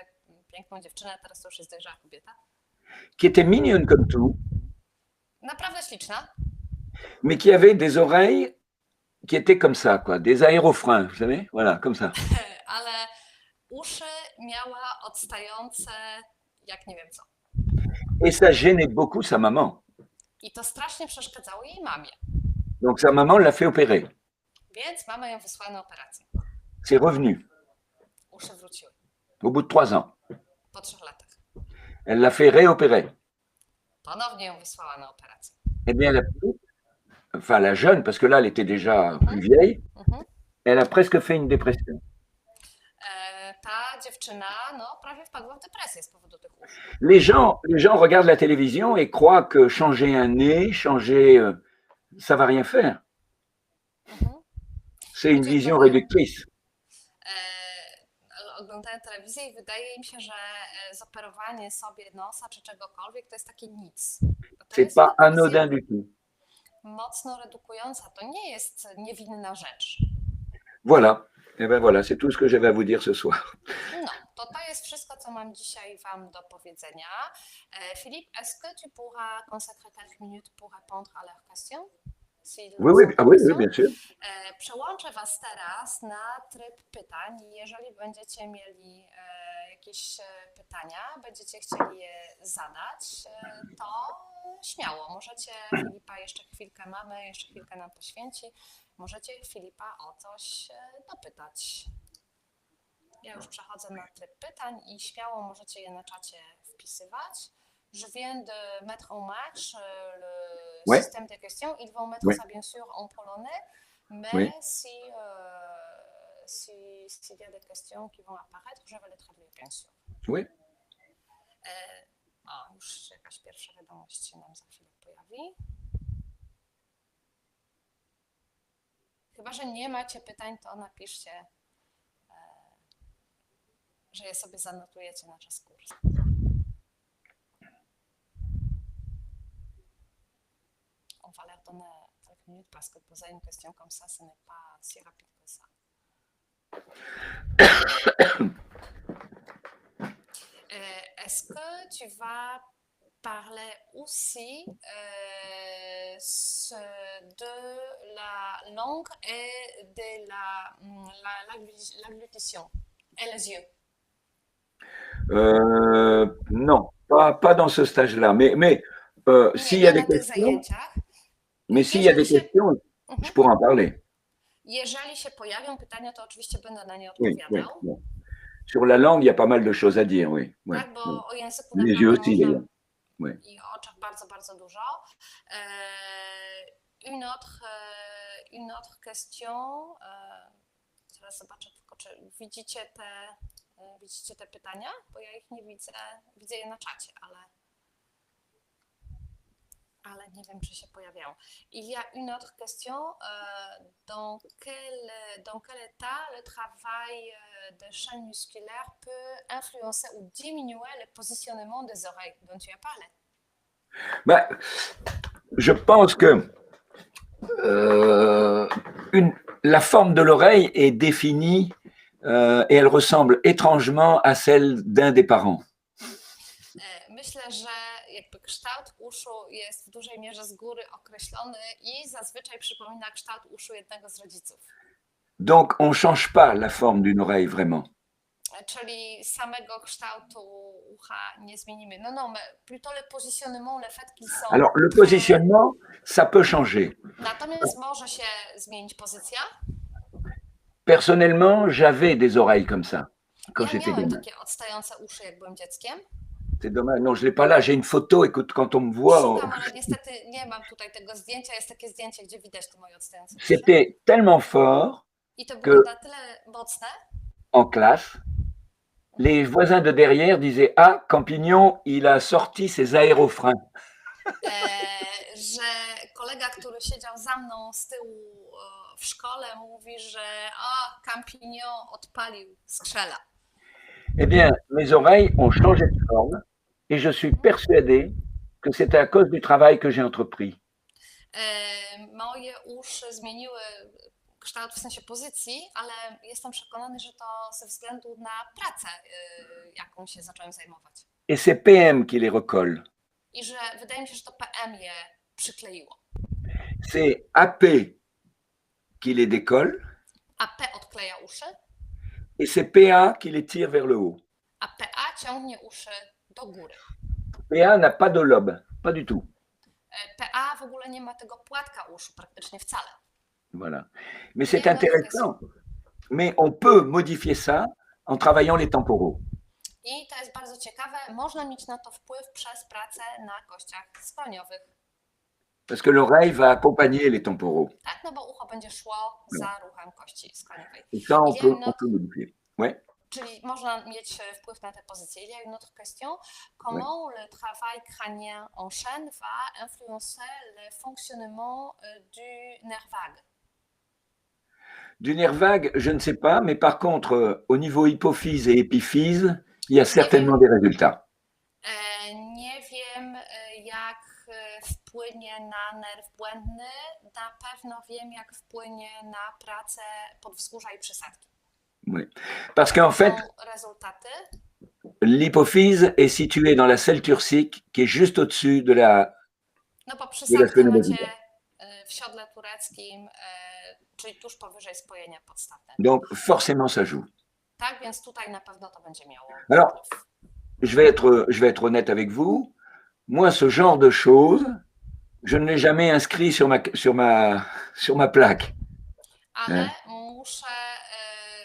piękną dziewczynę, teraz to już jest dojrzała kobieta. Qui était mignonne comme tout, Naprawdę śliczna, mais qui avait des oreilles qui étaient comme ça, quoi, des aérofreins, vous savez, voilà, comme ça. ale uszy miała odstające jak nie wiem co. Et ça gênait beaucoup sa maman. I to strasznie przeszkadzało jej mamie, Donc sa maman l'a fait opérer. więc mama ją wysłała na operację. C'est revenu. Uszy wróciły. au bout de 3 ans. Po 3 latach. Elle l'a fait réopérer. Ponownie ją wysłała na operację. Eh bien, enfin la jeune, parce que là, elle était déjà plus vieille, Mhm. elle a presque fait une dépression. Ta dziewczyna prawie wpadła w depresję z powodu tych uszu. Les gens regardent la télévision et croient que changer un nez, ça va rien faire. Mhm. C'est une Ludzie vision oglądają, réductrice. oglądają telewizję i wydaje im się, że zoperowanie sobie nosa czy czegokolwiek to jest takie nic. To C'est jest pas wizja anodin du tout. mocno redukująca. To nie jest niewinna rzecz. Voilà. Et ben voilà, c'est tout ce que j'avais à vous dire ce soir. No, to jest wszystko, co mam dzisiaj Wam do powiedzenia. Philippe, est-ce que tu pourras consacrer quelques minutes pour répondre à leurs questions? Oui, oui, ah oui, oui, bien sûr. Przełączę Was teraz na tryb pytań. Jeżeli będziecie mieli jakieś pytania, będziecie chcieli je zadać, to śmiało. Możecie Filipa, jeszcze chwilkę mamy, jeszcze chwilkę nam poświęci. Możecie Filipa o coś dopytać. Ja już przechodzę na tryb pytań i śmiało możecie je na czacie wpisywać. Je viens de mettre en marche le Ouais. système des questions. Ils vont mettre Ouais. ça bien sûr en polonais, mais Oui. s'il y a des questions qui vont apparaître, je vais les traduire bien sûr. Oui. Już jakaś pierwsza wiadomość się nam za chwilę pojawi. Chyba że nie macie pytań, to napiszcie, że je sobie zanotujecie na czas kursu. On va leur donner quelques minutes parce que poser une question comme ça, ce n'est pas si rapide que ça. Est-ce que tu vas parler aussi de la langue et de l'aglutition et les yeux? Non, pas dans ce stage-là. Mais s'il y a des questions, je pourrais en parler. Jeżeli się pojawią pytania, to oczywiście będę na nie Oui, odpowiadał. oui. Sur la langue, il y a pas mal de choses à dire, oui. Ouais, Tak, bo oui. o języku Les naprawdę yeux aussi, można d'ailleurs. Oui. i o oczach bardzo, bardzo dużo. Une autre question. Teraz zobaczę tylko, czy widzicie te pytania, bo ja ich nie widzę. Widzę je na czacie, ale nie wiem, czy się pojawiają. Il y a une autre question. Dans quel état le travail des chaînes musculaires peut influencer ou diminuer le positionnement des oreilles dont tu as parlé? Bah, je pense que la forme de l'oreille est définie et elle ressemble étrangement à celle d'un des parents. Myślę, że jakby kształt uszu jest w dużej mierze z góry określony i zazwyczaj przypomina kształt uszu jednego z rodziców. Donc, on ne change pas la forme d'une oreille vraiment. Czyli samego kształtu ucha nie zmienimy. Non, mais plutôt le positionnement, le fait qu'ils sont. Alors, le positionnement, ça peut changer. Natomiast może się zmienić pozycja. Personnellement, j'avais des oreilles comme ça quand Ja j'étais miałem gamin. takie odstające uszy, jak byłem dzieckiem. C'est dommage. Non, je l'ai pas là. J'ai une photo. Écoute, quand on me voit, Szukam, ale niestety nie mam tutaj tego zdjęcia. Jest takie zdjęcie, gdzie widać te moje odstające uszy. c'était tellement fort I to było na tyle mocne, en classe. Les voisins de derrière disaient: Ah, Campignon, il a sorti ses aérofreins. że kolega, który siedział za mną z tyłu w szkole, mówi, że Campignon odpalił skrzela. Eh bien, mes oreilles ont changé de forme et je suis persuadé que c'est à cause du travail que j'ai entrepris. Moje uszy zmieniły kształt w sensie pozycji, ale jestem przekonany, że to ze względu na pracę, jaką się zacząłem zajmować. Et c'est PM qui les recolle. I że wydaje mi się, że to PM je przykleiło. C'est AP qui les décolle. AP odkleja uszy. Et c'est PA qui les tire vers le haut. A PA ciągnie uszy do góry. PA n'a pas de lobe, pas du tout. PA w ogóle nie ma tego płatka uszu praktycznie wcale. Voilà. Mais c'est intéressant. Mais on peut modifier ça en travaillant les temporaux. I to jest bardzo ciekawe, można mieć na to wpływ przez pracę na kościach skroniowych. Parce que l'oreille va accompagner les temporaux. Tak, no bo ucho będzie szło za ruchem kości skroniowej. Et ça, on Il y a peut modifier. Ouais. Czyli można mieć wpływ na te pozycje. Il y a une autre question. Comment le travail crânien en chaîne va influencer le fonctionnement du nerf vague? Du nerf vague, je ne sais pas, mais par contre, au niveau hypophyse et épiphyse, il y a certainement des résultats. Nie wiem, jak wpłynie na nerw błędny. Na pewno wiem, jak wpłynie na pracę podwzgórza i przysadki. Oui. Parce qu'en fait, Rezultaty. L'hypophyse est située dans la selle turcique qui est juste au-dessus de la. No bo przysadki macie w siodle tureckim, czyli tuż powyżej spojenia podstawnego. Donc forcément ça joue. Tak, więc tutaj na pewno to będzie miało. Alors, je vais être honnête avec vous. Moi, ce genre de choses, je ne l'ai jamais inscrit sur ma plaque. Ale muszę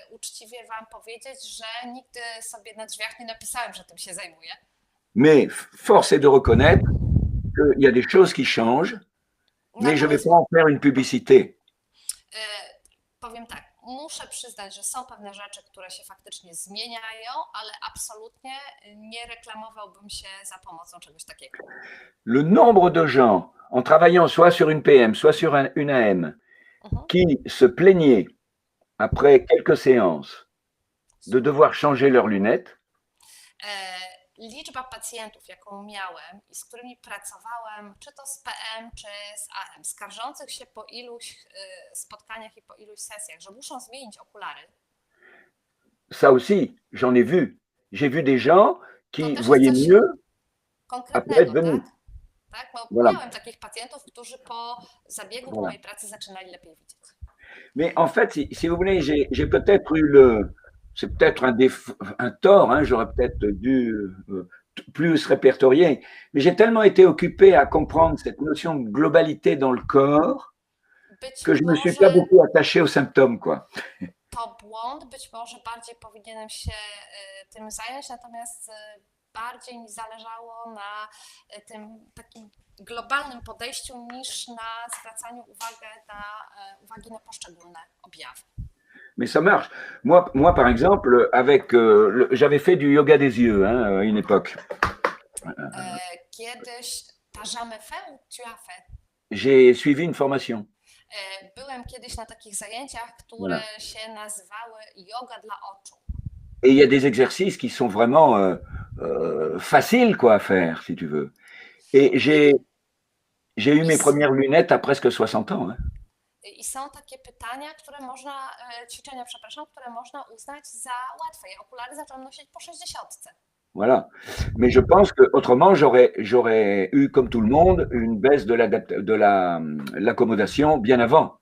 uczciwie wam powiedzieć, że nigdy sobie na drzwiach nie napisałem, że tym się zajmuję. Mais force est de reconnaître qu'il y a des choses qui changent, mais je ne vais pas en faire une publicité. Powiem tak, muszę przyznać, że są pewne rzeczy, które się faktycznie zmieniają, ale absolutnie nie reklamowałbym się za pomocą czegoś takiego. Le nombre de gens, en travaillant soit sur une PM, soit sur une AM, qui se plaignaient après quelques séances de devoir changer leurs lunettes. Liczba pacjentów, jaką miałem i z którymi pracowałem, czy to z PM, czy z AM, skarżących się po iluś spotkaniach i po iluś sesjach, że muszą zmienić okulary. Ça aussi, j'en ai vu. J'ai vu des gens qui voyaient mieux après être venus. Tak, bo miałem takich pacjentów, którzy po zabiegu, po mojej pracy zaczynali lepiej widzieć. Mais en fait, si vous voulez, j'ai peut-être eu c'est peut-être un tort, hein, j'aurais peut-être dû plus répertorier, mais j'ai tellement été occupé à comprendre cette notion de globalité dans le corps que je ne me suis pas beaucoup attaché aux symptômes, quoi. To błąd, być może bardziej powinienem się tym zająć, natomiast bardziej mi zależało na tym takim globalnym podejściu niż na zwracaniu uwagi na poszczególne objawy. Mais ça marche. Moi par exemple, j'avais fait du yoga des yeux à une époque. Kiedyś, t'as jamais fait ou tu as fait? J'ai suivi une formation. Byłem kiedyś na takich zajęciach, które się nazywały yoga dla oczu. Et il y a des exercices qui sont vraiment faciles quoi, à faire, si tu veux. Et j'ai eu mes premières lunettes à presque 60 ans. Hein. I są takie ćwiczenia, które można uznać za łatwe. Ja okulary zaczęłam nosić po 60. Voilà. Mais je pense que autrement, j'aurais eu, comme tout le monde, une baisse de l'accommodation bien avant.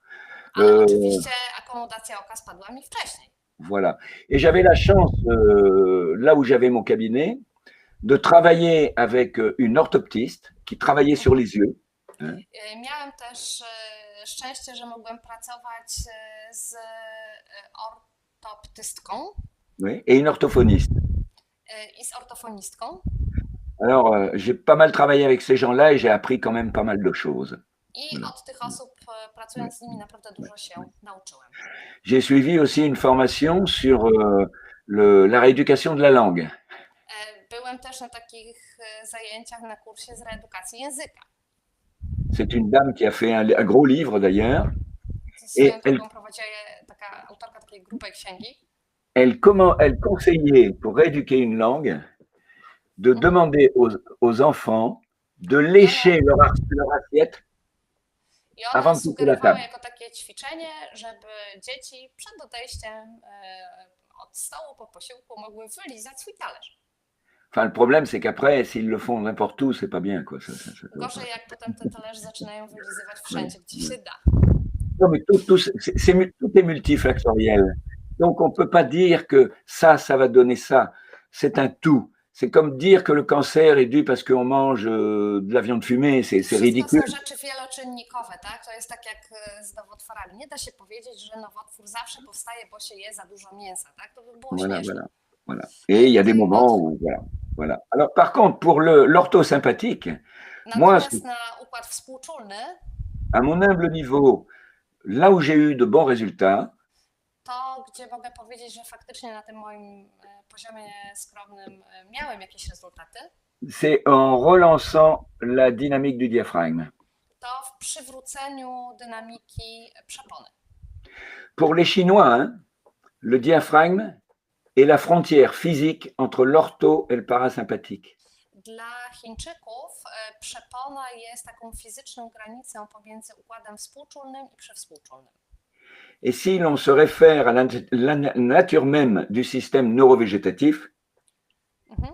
Ale oczywiście akomodacja oka spadła mi wcześniej. Voilà. Et j'avais la chance, là où j'avais mon cabinet, de travailler avec une orthoptiste qui travaillait sur les yeux. Miałem też szczęście, że mogłem pracować z ortoptystką. Oui, et une orthophoniste. I z ortofonistką. Alors, j'ai pas mal travaillé avec ces gens-là et j'ai appris quand même pas mal de choses. I od tych osób, pracując z nimi, naprawdę dużo się nauczyłem. J'ai suivi aussi une formation sur la rééducation de la langue. Byłem też na takich zajęciach na kursie z reedukacji języka. C'est une dame qui a fait un gros livre d'ailleurs. Et elle conseillait pour rééduquer une langue de demander aux enfants de lécher leur assiette avant de quitter la table. Jako takie ćwiczenie, żeby dzieci przed odejściem od stołu po posiłku mogły wylizać swój talerz. Enfin, le problème, c'est qu'après, s'ils le font n'importe où, c'est pas bien, quoi. Gorzej, jak potem te talerze zaczynają wylizywać wszędzie, gdzie się da. Non, mais tout est multifactoriel. Donc, on ne peut pas dire que ça va donner ça. C'est un tout. C'est comme dire que le cancer est dû parce qu'on mange de la viande fumée. C'est ridicule. To są rzeczy wieloczynnikowe, tak? To jest tak jak z nowotworami. Nie da się powiedzieć, że nowotwór zawsze powstaje, bo się je za dużo mięsa, tak? To by było śmieszne. Voilà. Voilà. Et il y a des Ten moments notre, où, voilà. Voilà. Alors, par contre, pour l'orthosympathique, moi, natomiast na układ współczulny, à mon humble niveau, là où j'ai eu de bons résultats, to gdzie mogę powiedzieć, że faktycznie na tym moim poziomie skromnym miałem jakieś rezultaty, c'est en relançant la dynamique du diaphragme. to w przywróceniu dynamiki przepony. Pour les Chinois, hein, le diaphragme est la frontière physique entre l'ortho et le parasympathique. Dla Chińczyków przepona jest taką fizyczną granicą pomiędzy układem współczulnym i przywspółczulnym. Et si l'on se réfère à la nature même du système neurovégétatif, Mhm.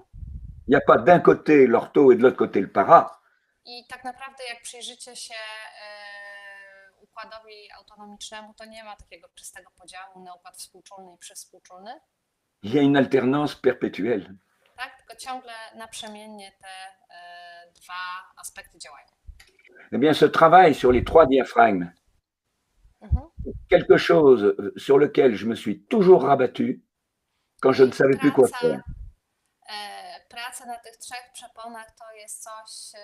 il n'y a pas d'un côté l'ortho et de l'autre côté le para. I tak naprawdę jak przyjrzycie się układowi autonomicznemu, to nie ma takiego czystego podziału na układ współczulny i przywspółczulny. Il y a une alternance perpétuelle. Tak? Tylko ciągle naprzemiennie te dwa aspekty działają. Eh bien, ce travail sur les 3 diaphragmes, Mhm. quelque chose sur lequel je me suis toujours rabattu quand je ne savais plus quoi faire. Praca na tych 3 przeponach to jest coś,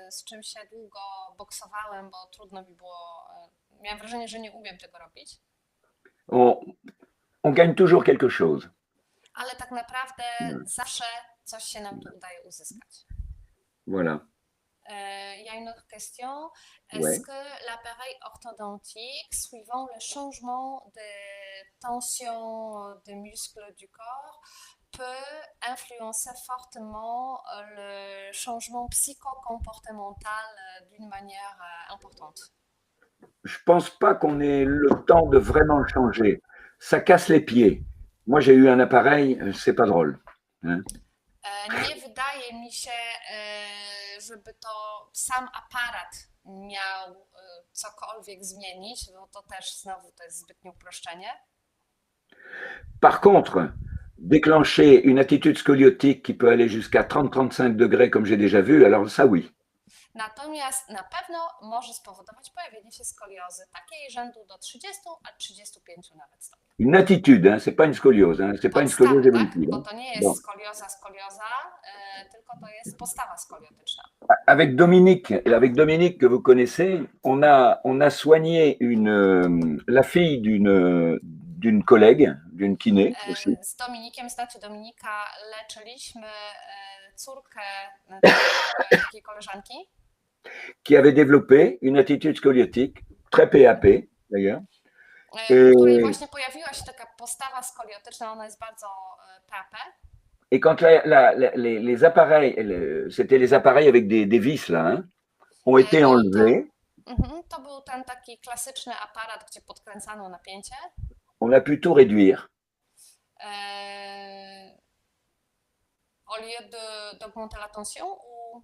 z czym się długo boksowałem, bo trudno mi było. Miałem wrażenie, że nie umiem tego robić. On gagne toujours quelque chose. Ale tak naprawdę zawsze coś się nam tu udaje uzyskać. Voilà. Il y a une autre question. Est-ce Ouais. que l'appareil orthodontique, suivant le changement de tension des muscles du corps, peut influencer fortement le changement psychocomportemental d'une manière importante? Je pense pas qu'on ait le temps de vraiment le changer. Ça casse les pieds. Moi, j'ai eu un appareil, c'est pas drôle. Hein. Nie wydaje mi się, żeby to sam aparat miał cokolwiek zmienić, bo to też znowu to jest zbytnie uproszczenie. Par contre, déclencher une attitude scoliotique qui peut aller jusqu'à 30-35 degrés, comme j'ai déjà vu, alors ça oui. Natomiast na pewno może spowodować pojawienie się skoliozy takiej rzędu do 30 a 35 nawet stopni. Une attitude, hein, c'est pas une scoliose, hein, c'est pas une scoliose Podstawy, tak? évolutive. Bo Hein. to nie jest Bon. skolioza, tylko to jest postawa skoliotyczna. Avec Dominique que vous connaissez, on a soigné la fille d'une collègue, d'une kiné aussi. Z Dominikiem, znacie Dominika, leczyliśmy córkę takiej koleżanki, qui avait développé une attitude scoliotique, très PAP d'ailleurs. w której właśnie pojawiła się taka postawa skoliotyczna, ona jest bardzo PAP. Et quand les appareils, c'était les appareils avec des vis là, hein, ont été enlevés, To był ten taki klasyczny aparat, gdzie podkręcano napięcie. on a pu tout réduire. Au lieu d'augmenter la tension ou...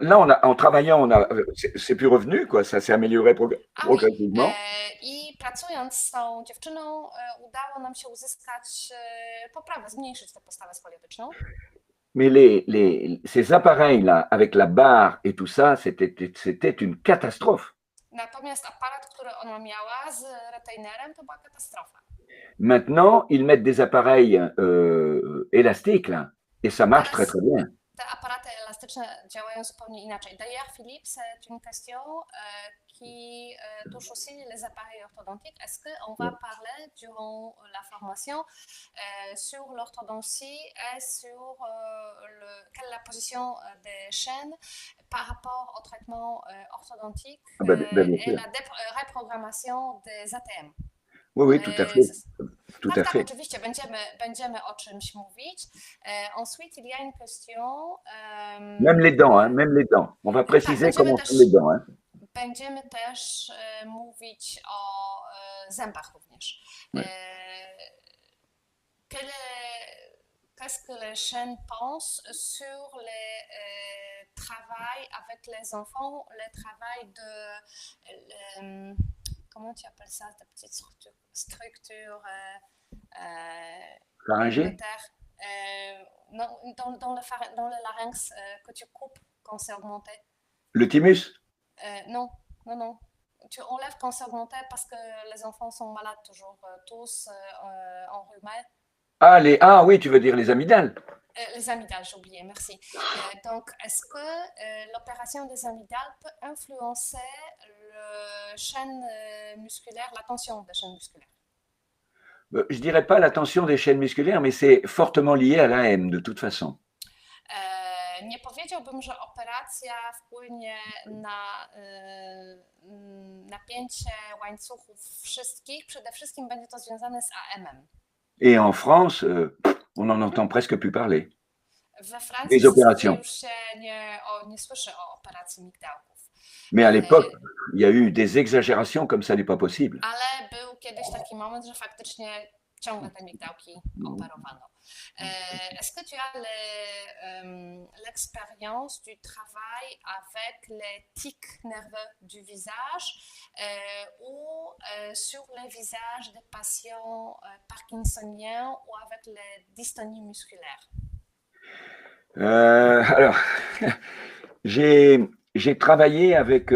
Non, en travaillant, c'est plus revenu, quoi, ça s'est amélioré progressivement. I pracując z tą dziewczyną udało nam się uzyskać poprawę, zmniejszyć tę postawę skoliotyczną. Mais ces appareils-là, avec la barre et tout ça, c'était une catastrophe. Natomiast aparat, który ona miała z retainerem, to była katastrofa. Maintenant, ils mettent des appareils élastiques, là, et ça marche très très bien. Te aparaty elastyczne działają zupełnie inaczej. D'ailleurs, Philippe, c'est une question qui touche aussi les appareils orthodontiques. Est-ce qu'on va parler durant la formation sur l'orthodontie et sur quelle est la position des chaînes par rapport au traitement orthodontique et la reprogrammation des ATM? Oui, tout à fait. Tout à Tak, fait. oczywiście będziemy o czymś mówić. Ensuite, il y a une question. Même les dents, hein, même les dents. On va préciser comment sont les dents. Hein. Będziemy też mówić o zębach również. Qu'est-ce que les chaînes pensent sur le travail avec les enfants, le travail de... comment tu appelles ça, ta petite structure Pharyngée dans le larynx que tu coupes quand c'est augmenté. Le thymus Non. Tu enlèves quand c'est augmenté parce que les enfants sont malades toujours, tous enrhumés. Ah oui, tu veux dire les amygdales. Les amygdales, j'ai oublié, merci. Donc, est-ce que l'opération des amygdales peut influencer le chaîne musculaire, la tension des chaînes musculaires? Je dirais pas la tension des chaînes musculaires, mais c'est fortement lié à l'AM de toute façon. Nie powiedziałbym, że operacja wpłynie na napięcie łańcuchów wszystkich. Przede wszystkim będzie to związane z AM-em. Et en France, on n'en entend presque plus parler. We Francji Des w zasadzie opérations. już się nie słyszy o operacji migdałków. Mais à l'époque, il y a eu des exagérations comme ça n'est pas possible. Ale był kiedyś taki moment, że faktycznie ciągle te migdałki operowano. Est-ce que tu as l'expérience du travail avec les tics nerveux du visage ou sur les visages des patients parkinsoniens ou avec les dystonies musculaires? Alors, j'ai travaillé avec,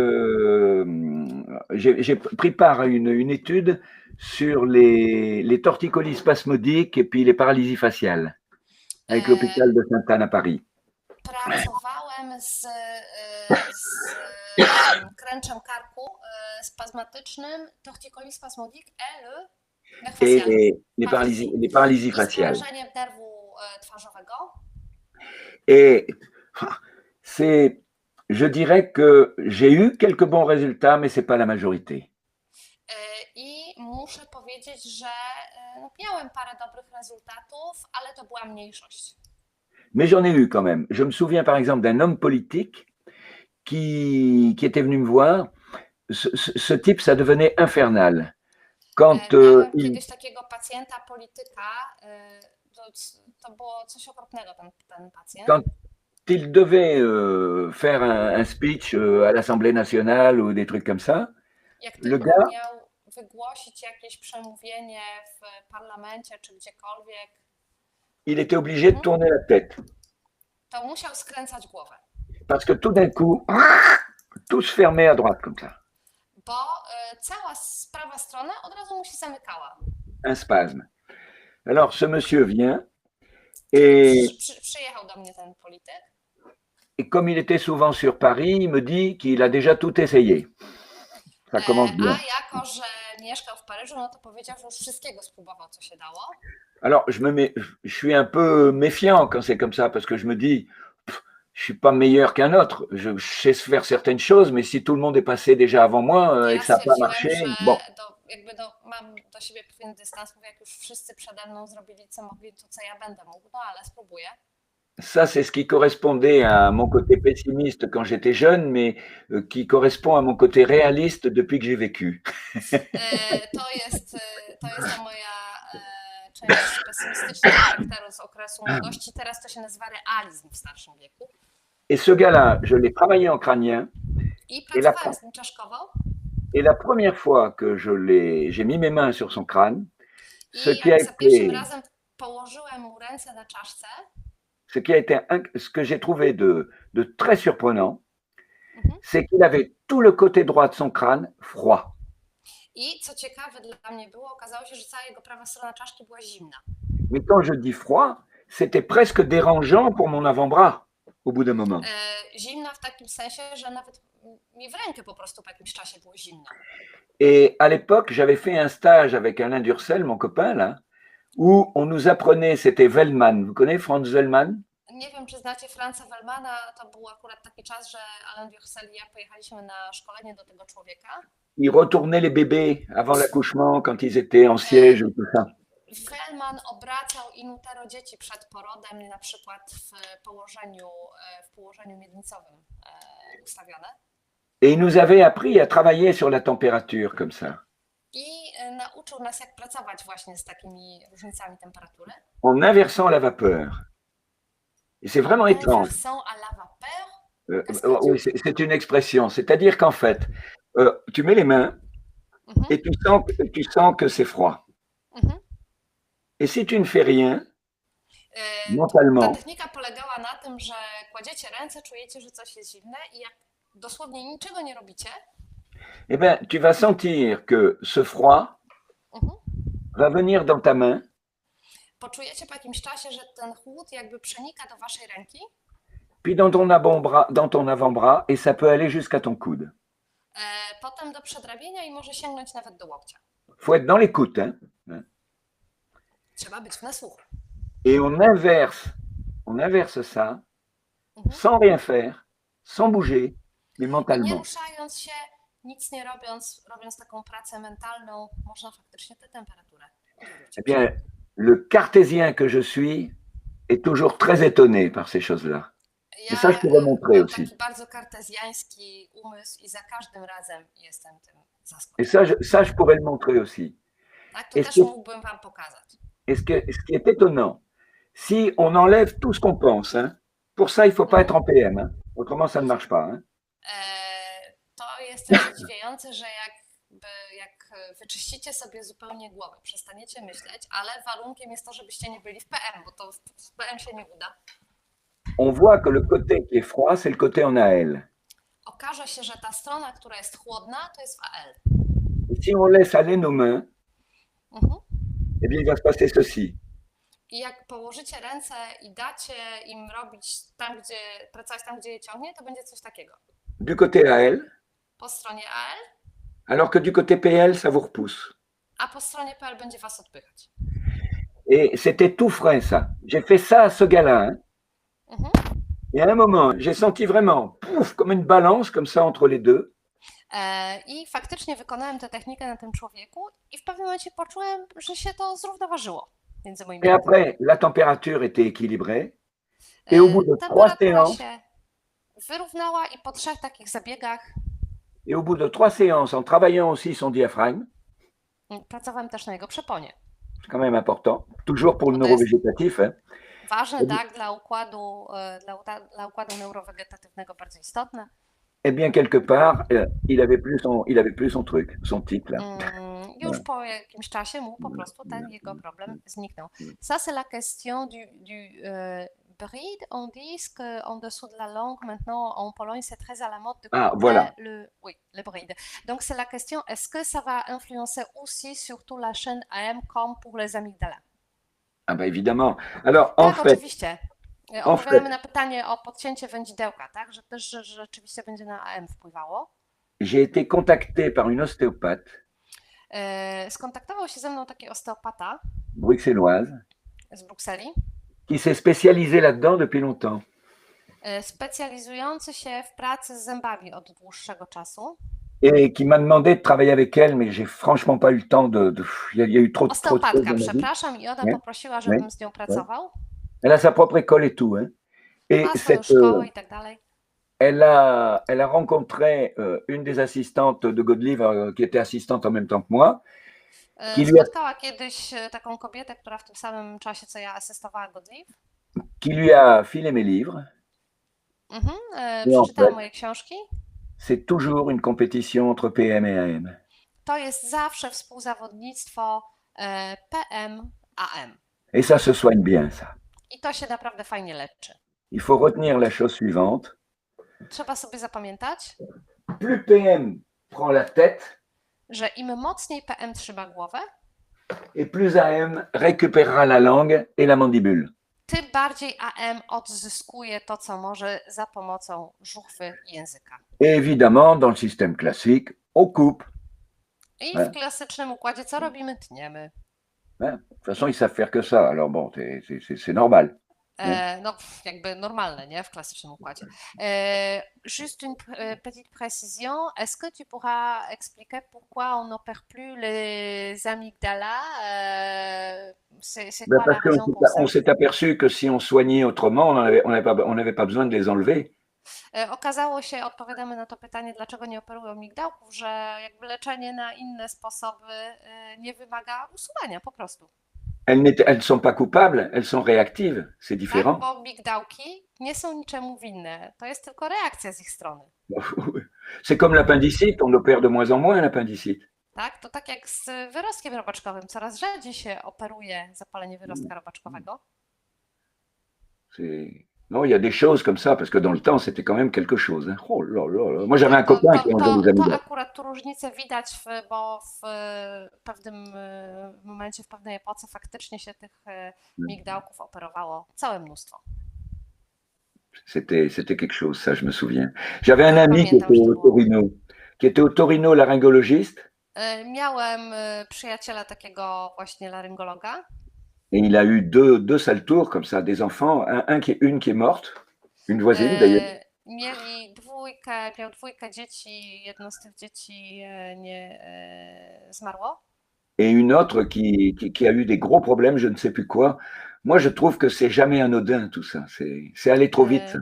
j'ai pris part à une étude sur les torticolis spasmodiques et puis les paralysies faciales avec l'hôpital de Sainte-Anne à Paris. Pracowałem z kręczem karku spazmatycznym, torticolis spasmodique et le nerf Et facial. les paralysies I faciales. sprężenie nerwu twarzowego. Et je dirais que j'ai eu quelques bons résultats, mais c'est pas la majorité. I muszę powiedzieć, że miałem parę dobrych rezultatów, ale to była mniejszość. Mais j'en ai eu quand même. Je me souviens par exemple d'un homme politique qui était venu me voir. Ce type, ça devenait infernal. Quand Miałem kiedyś takiego pacjenta polityka, to było coś okropnego, ten pacjent. Quand il devait faire un speech à l'Assemblée nationale ou des trucs comme ça, Jak le tylko gars, miał wygłosić jakieś przemówienie w parlamencie czy gdziekolwiek, il était obligé de tourner la tête. to musiał skręcać głowę. Parce que tout d'un coup, tout se fermait à droite comme ça. Bo cała prawa strona od razu mu się zamykała. Un spasme. Alors ce monsieur vient et Przyjechał do mnie ten polityk. Et comme il était souvent sur Paris, il me dit qu'il a déjà tout essayé. Ça commence bien. A jako, że mieszkał w Paryżu, no to powiedział, że już wszystkiego spróbował, co się dało. Alors, je suis un peu méfiant quand c'est comme ça, parce que je me dis, je suis pas meilleur qu'un autre. Je sais faire certaines choses, mais si tout le monde est passé déjà avant moi et que ça n'a pas marché, bon. Mam do siebie pewien dystans, mówię, jak już wszyscy przede mną zrobili, co mogli, to co ja będę mógł, no ale spróbuję. Ça, c'est ce qui correspondait à mon côté pessimiste quand j'étais jeune, mais qui correspond à mon côté réaliste depuis que j'ai vécu. To jest ta moja część pesymistycznego charakteru z okresu młodości. Teraz to się nazywa realizm w starszym wieku. Et ce gars-là, je l'ai travaillé en crânien. I pracowałem z nim czaszkowo. Et la première fois que j'ai mis mes mains sur son crâne, ce qui a za pierwszym été razem położyłem mu ręce na czaszce. Ce que j'ai trouvé de très surprenant, c'est qu'il avait tout le côté droit de son crâne froid. I co ciekawe dla mnie było, okazało się, że cała jego prawa strona czaszki była zimna. Mais quand je dis froid, c'était presque dérangeant pour mon avant-bras au bout d'un moment. Zimna w takim sensie, że nawet mi w rękę po prostu po jakimś czasie było zimno. Et à l'époque, j'avais fait un stage avec Alain Durcel, mon copain là, où on nous apprenait, c'était Wellman. Vous connaissez Franz Wellman? Nie wiem, czy znacie Franza Wellmana, to był akurat taki czas, że Alain Durcel i ja pojechaliśmy na szkolenie do tego człowieka. Il retournait les bébés avant l'accouchement, quand ils étaient en siège ou tout ça. Wellman obracał in utero dzieci przed porodem, na przykład w położeniu miednicowym ustawione. Et il nous avait appris à travailler sur la température comme ça. I nauczył nas, jak pracować właśnie z takimi różnicami temperatury. En inversant la vapeur. Et c'est vraiment étrange. Inversant à la vapeur. Oui, c'est une expression. C'est-à-dire qu'en fait, tu mets les mains et tu sens que c'est froid. Et si tu ne fais rien, Ta mentalement, technika polegała na tym, że kładziecie ręce, czujecie, że coś jest zimne i jak dosłownie niczego nie robicie, eh ben, tu vas sentir que ce froid va venir dans ta main poczujecie po jakimś czasie, że ten chłód jakby przenika do waszej ręki, puis dans ton avant-bras, et ça peut aller jusqu'à ton coude. potem do przedramienia i może sięgnąć nawet do łokcia. Faut être dans l'écoute, hein. Trzeba być na słuch. Et on inverse ça, Mhm. sans rien faire, sans bouger, mais I nie mentalement. ruszając się, nic nie robiąc taką pracę mentalną, można faktycznie tę temperaturę odwrócić. Eh bien, le cartésien que je suis est toujours très étonné par ces choses-là. Ja I coś tu wam montrer mam aussi. taki bardzo kartezjański umysł i za każdym razem jestem tym Et zaskoczony. ça, je pourrais le montrer aussi. Tak, to Est-ce też que- mógłbym wam pokazać. Et ce qui est étonnant, si on enlève tout ce qu'on pense, hein, pour ça, il ne faut pas être en PM, hein, autrement ça ne marche pas. Hein. To jest też zadziwiające, że jak wyczyścicie sobie zupełnie głowę, przestaniecie myśleć, ale warunkiem jest to, żebyście nie byli w PM, bo to w PM się nie uda. On voit que le côté qui est froid, c'est le côté en AL. Okaże się, że ta strona, która jest chłodna, to jest w AL. Et si on laisse aller nos mains, Mhm. eh bien, il va se passer ceci. I jak położycie ręce i dacie im robić pracować tam, gdzie je ciągnie, to będzie coś takiego. Du côté AL, Po stronie AL, alors que du côté PL, ça vous repousse. a po stronie PL będzie was odpychać. Et c'était tout frais, ça. J'ai fait ça à ce gars-là. Hein. Mhm. Et à un moment, j'ai senti vraiment, pouf, comme une balance, comme ça, entre les deux. I faktycznie wykonałem tę technikę na tym człowieku i w pewnym momencie poczułem, że się to zrównoważyło między moimi Et rękami. après, la température était équilibrée. Et au bout de 3 Temperatura séances, się wyrównała i po 3 takich zabiegach et au bout de 3 séances, en travaillant aussi son diaphragme, pracowałem też na jego przeponie. c'est quand même important, toujours pour le No to jest- neurovégétatif. Hein. Ważne, tak, dla układu neurowegetatywnego bardzo istotne. Eh bien, quelque part, il avait plus son truc, son type. Là. Już po jakimś czasie mu po prostu ten jego problem zniknął. Ça, c'est la question du bride. On dit qu'en dessous de la langue, maintenant, en Pologne, c'est très à la mode de couper voilà. le bride. Donc, c'est la question, est-ce que ça va influencer aussi surtout la chaîne AM comme pour les amygdales? Ah bah évidemment. Alors, en Tak, fait, oczywiście. Odpowiadamy na pytanie o podcięcie wędzidełka, tak? Że też że rzeczywiście będzie na AM wpływało. j'ai été contacté par une ostéopathe Skontaktował się ze mną taki osteopata bruxelloise z Brukseli, qui s'est spécialisée là-dedans depuis longtemps. specjalizujący się w pracy z zębami od dłuższego czasu. Et qui m'a demandé de travailler avec elle, mais j'ai franchement pas eu le temps il y a eu trop de choses Osteopatka, dans ma vie. przepraszam, i ona Nie? poprosiła, żebym z nią pracował. Elle a sa propre école et tout. Hein. Et Ma swoją szkołę i tak dalej. elle a rencontré une des assistantes de Godelive qui était assistante en même temps que moi. Spotkała kiedyś taką kobietę, która w tym samym czasie, co ja asystowała Godlive. Qui lui a filé mes livres. Przeczytała moje książki. C'est toujours une compétition entre PM et AM. To jest zawsze współzawodnictwo PM, AM. Et ça se soigne bien, ça. I to się naprawdę fajnie leczy. Il faut retenir la chose suivante. Trzeba sobie zapamiętać, Plus PM prend la tête, że im mocniej PM trzyma głowę, et plus AM récupérera la langue et la mandibule. tym bardziej AM odzyskuje to, co może za pomocą żuchwy i języka. Et évidemment, dans le système classique, on coupe. I w klasycznym układzie co robimy? Tniemy. De toute façon, ils savent faire que ça. Alors bon, c'est normal. No, jakby normalne, nie? W klasycznym układzie. Juste une petite précision. Est-ce que tu pourras expliquer pourquoi on n'opère plus les amygdalas? C'est quoi la Parce raison pour ça? qu'on s'est aperçu que si on soignait autrement, on n'avait pas besoin de les enlever. Okazało się, odpowiadamy na to pytanie, dlaczego nie operują migdałków, że jakby leczenie na inne sposoby nie wymaga usuwania po prostu. Elles ne sont pas coupables, elles sont réactives. C'est différent. Tak, bo migdałki nie są niczemu winne. To jest tylko reakcja z ich strony. C'est comme l'appendicite, on opère de moins en moins l'appendicite. Tak, to tak jak z wyrostkiem robaczkowym. Coraz rzadziej się operuje zapalenie wyrostka robaczkowego. Non, il y a des choses comme ça, parce que dans le temps, c'était quand même quelque chose, hein. Oh là là là. Moi, j'avais un Tak, copain qui enlevait les to amis. akurat tu różnicę widać, bo w pewnym momencie, w pewnej epoce faktycznie się tych migdałków operowało całe mnóstwo. C'était quelque chose, ça, je me souviens. J'avais un Tak, ami qui pamiętam, était że to au było. Torino, laryngologiste, Miałem przyjaciela takiego właśnie laryngologa. et il a eu deux sales tours comme ça, des enfants, une qui est morte, une voisine d'ailleurs, Miał dwójkę dzieci, jedno z tych dzieci nie zmarło. et une autre qui a eu des gros problèmes, je ne sais plus quoi. Moi, je trouve que c'est jamais anodin tout ça. C'est aller trop vite. Ça.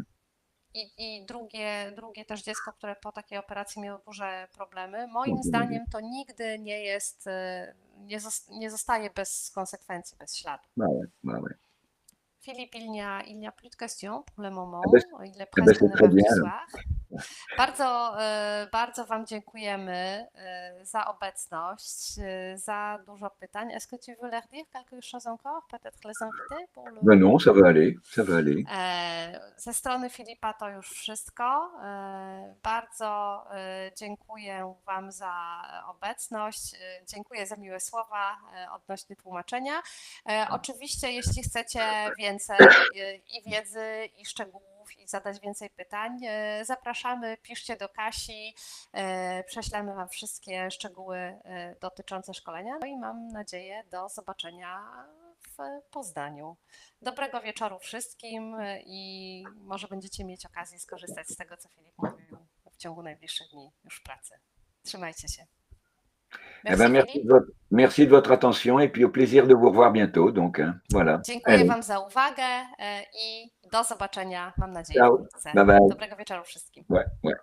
I drugie też dziecko, które po takiej operacji miało duże problemy. Moim zdaniem to nigdy nie jest, nie zostaje bez konsekwencji, bez śladu. Bah ouais, bah ouais. Philippe, il n'y a plus de questions pour le moment. Il est Eh ben, presque c'est très 9h du bien. soir. Bardzo Wam dziękujemy za obecność, za dużo pytań. Est-ce que tu veux leur dire quelque chose encore? Peut-être les inviter pour le... Ben non, ça va aller, ça va aller. Ze strony Filipa to już wszystko. Bardzo dziękuję Wam za obecność. Dziękuję za miłe słowa odnośnie tłumaczenia. Oczywiście, jeśli chcecie więcej i wiedzy, i szczegółów, i zadać więcej pytań, zapraszamy, piszcie do Kasi, prześlemy Wam wszystkie szczegóły dotyczące szkolenia. No i mam nadzieję do zobaczenia w Poznaniu. Dobrego wieczoru wszystkim i może będziecie mieć okazję skorzystać z tego, co Filip mówił w ciągu najbliższych dni już w pracy. Trzymajcie się. Merci de votre attention et puis au plaisir de vous revoir bientôt. Donc, voilà. Dziękuję Wam za uwagę i do zobaczenia, mam nadzieję, Ciao. wkrótce. Bye bye. Dobrego wieczoru wszystkim. Ouais, ouais.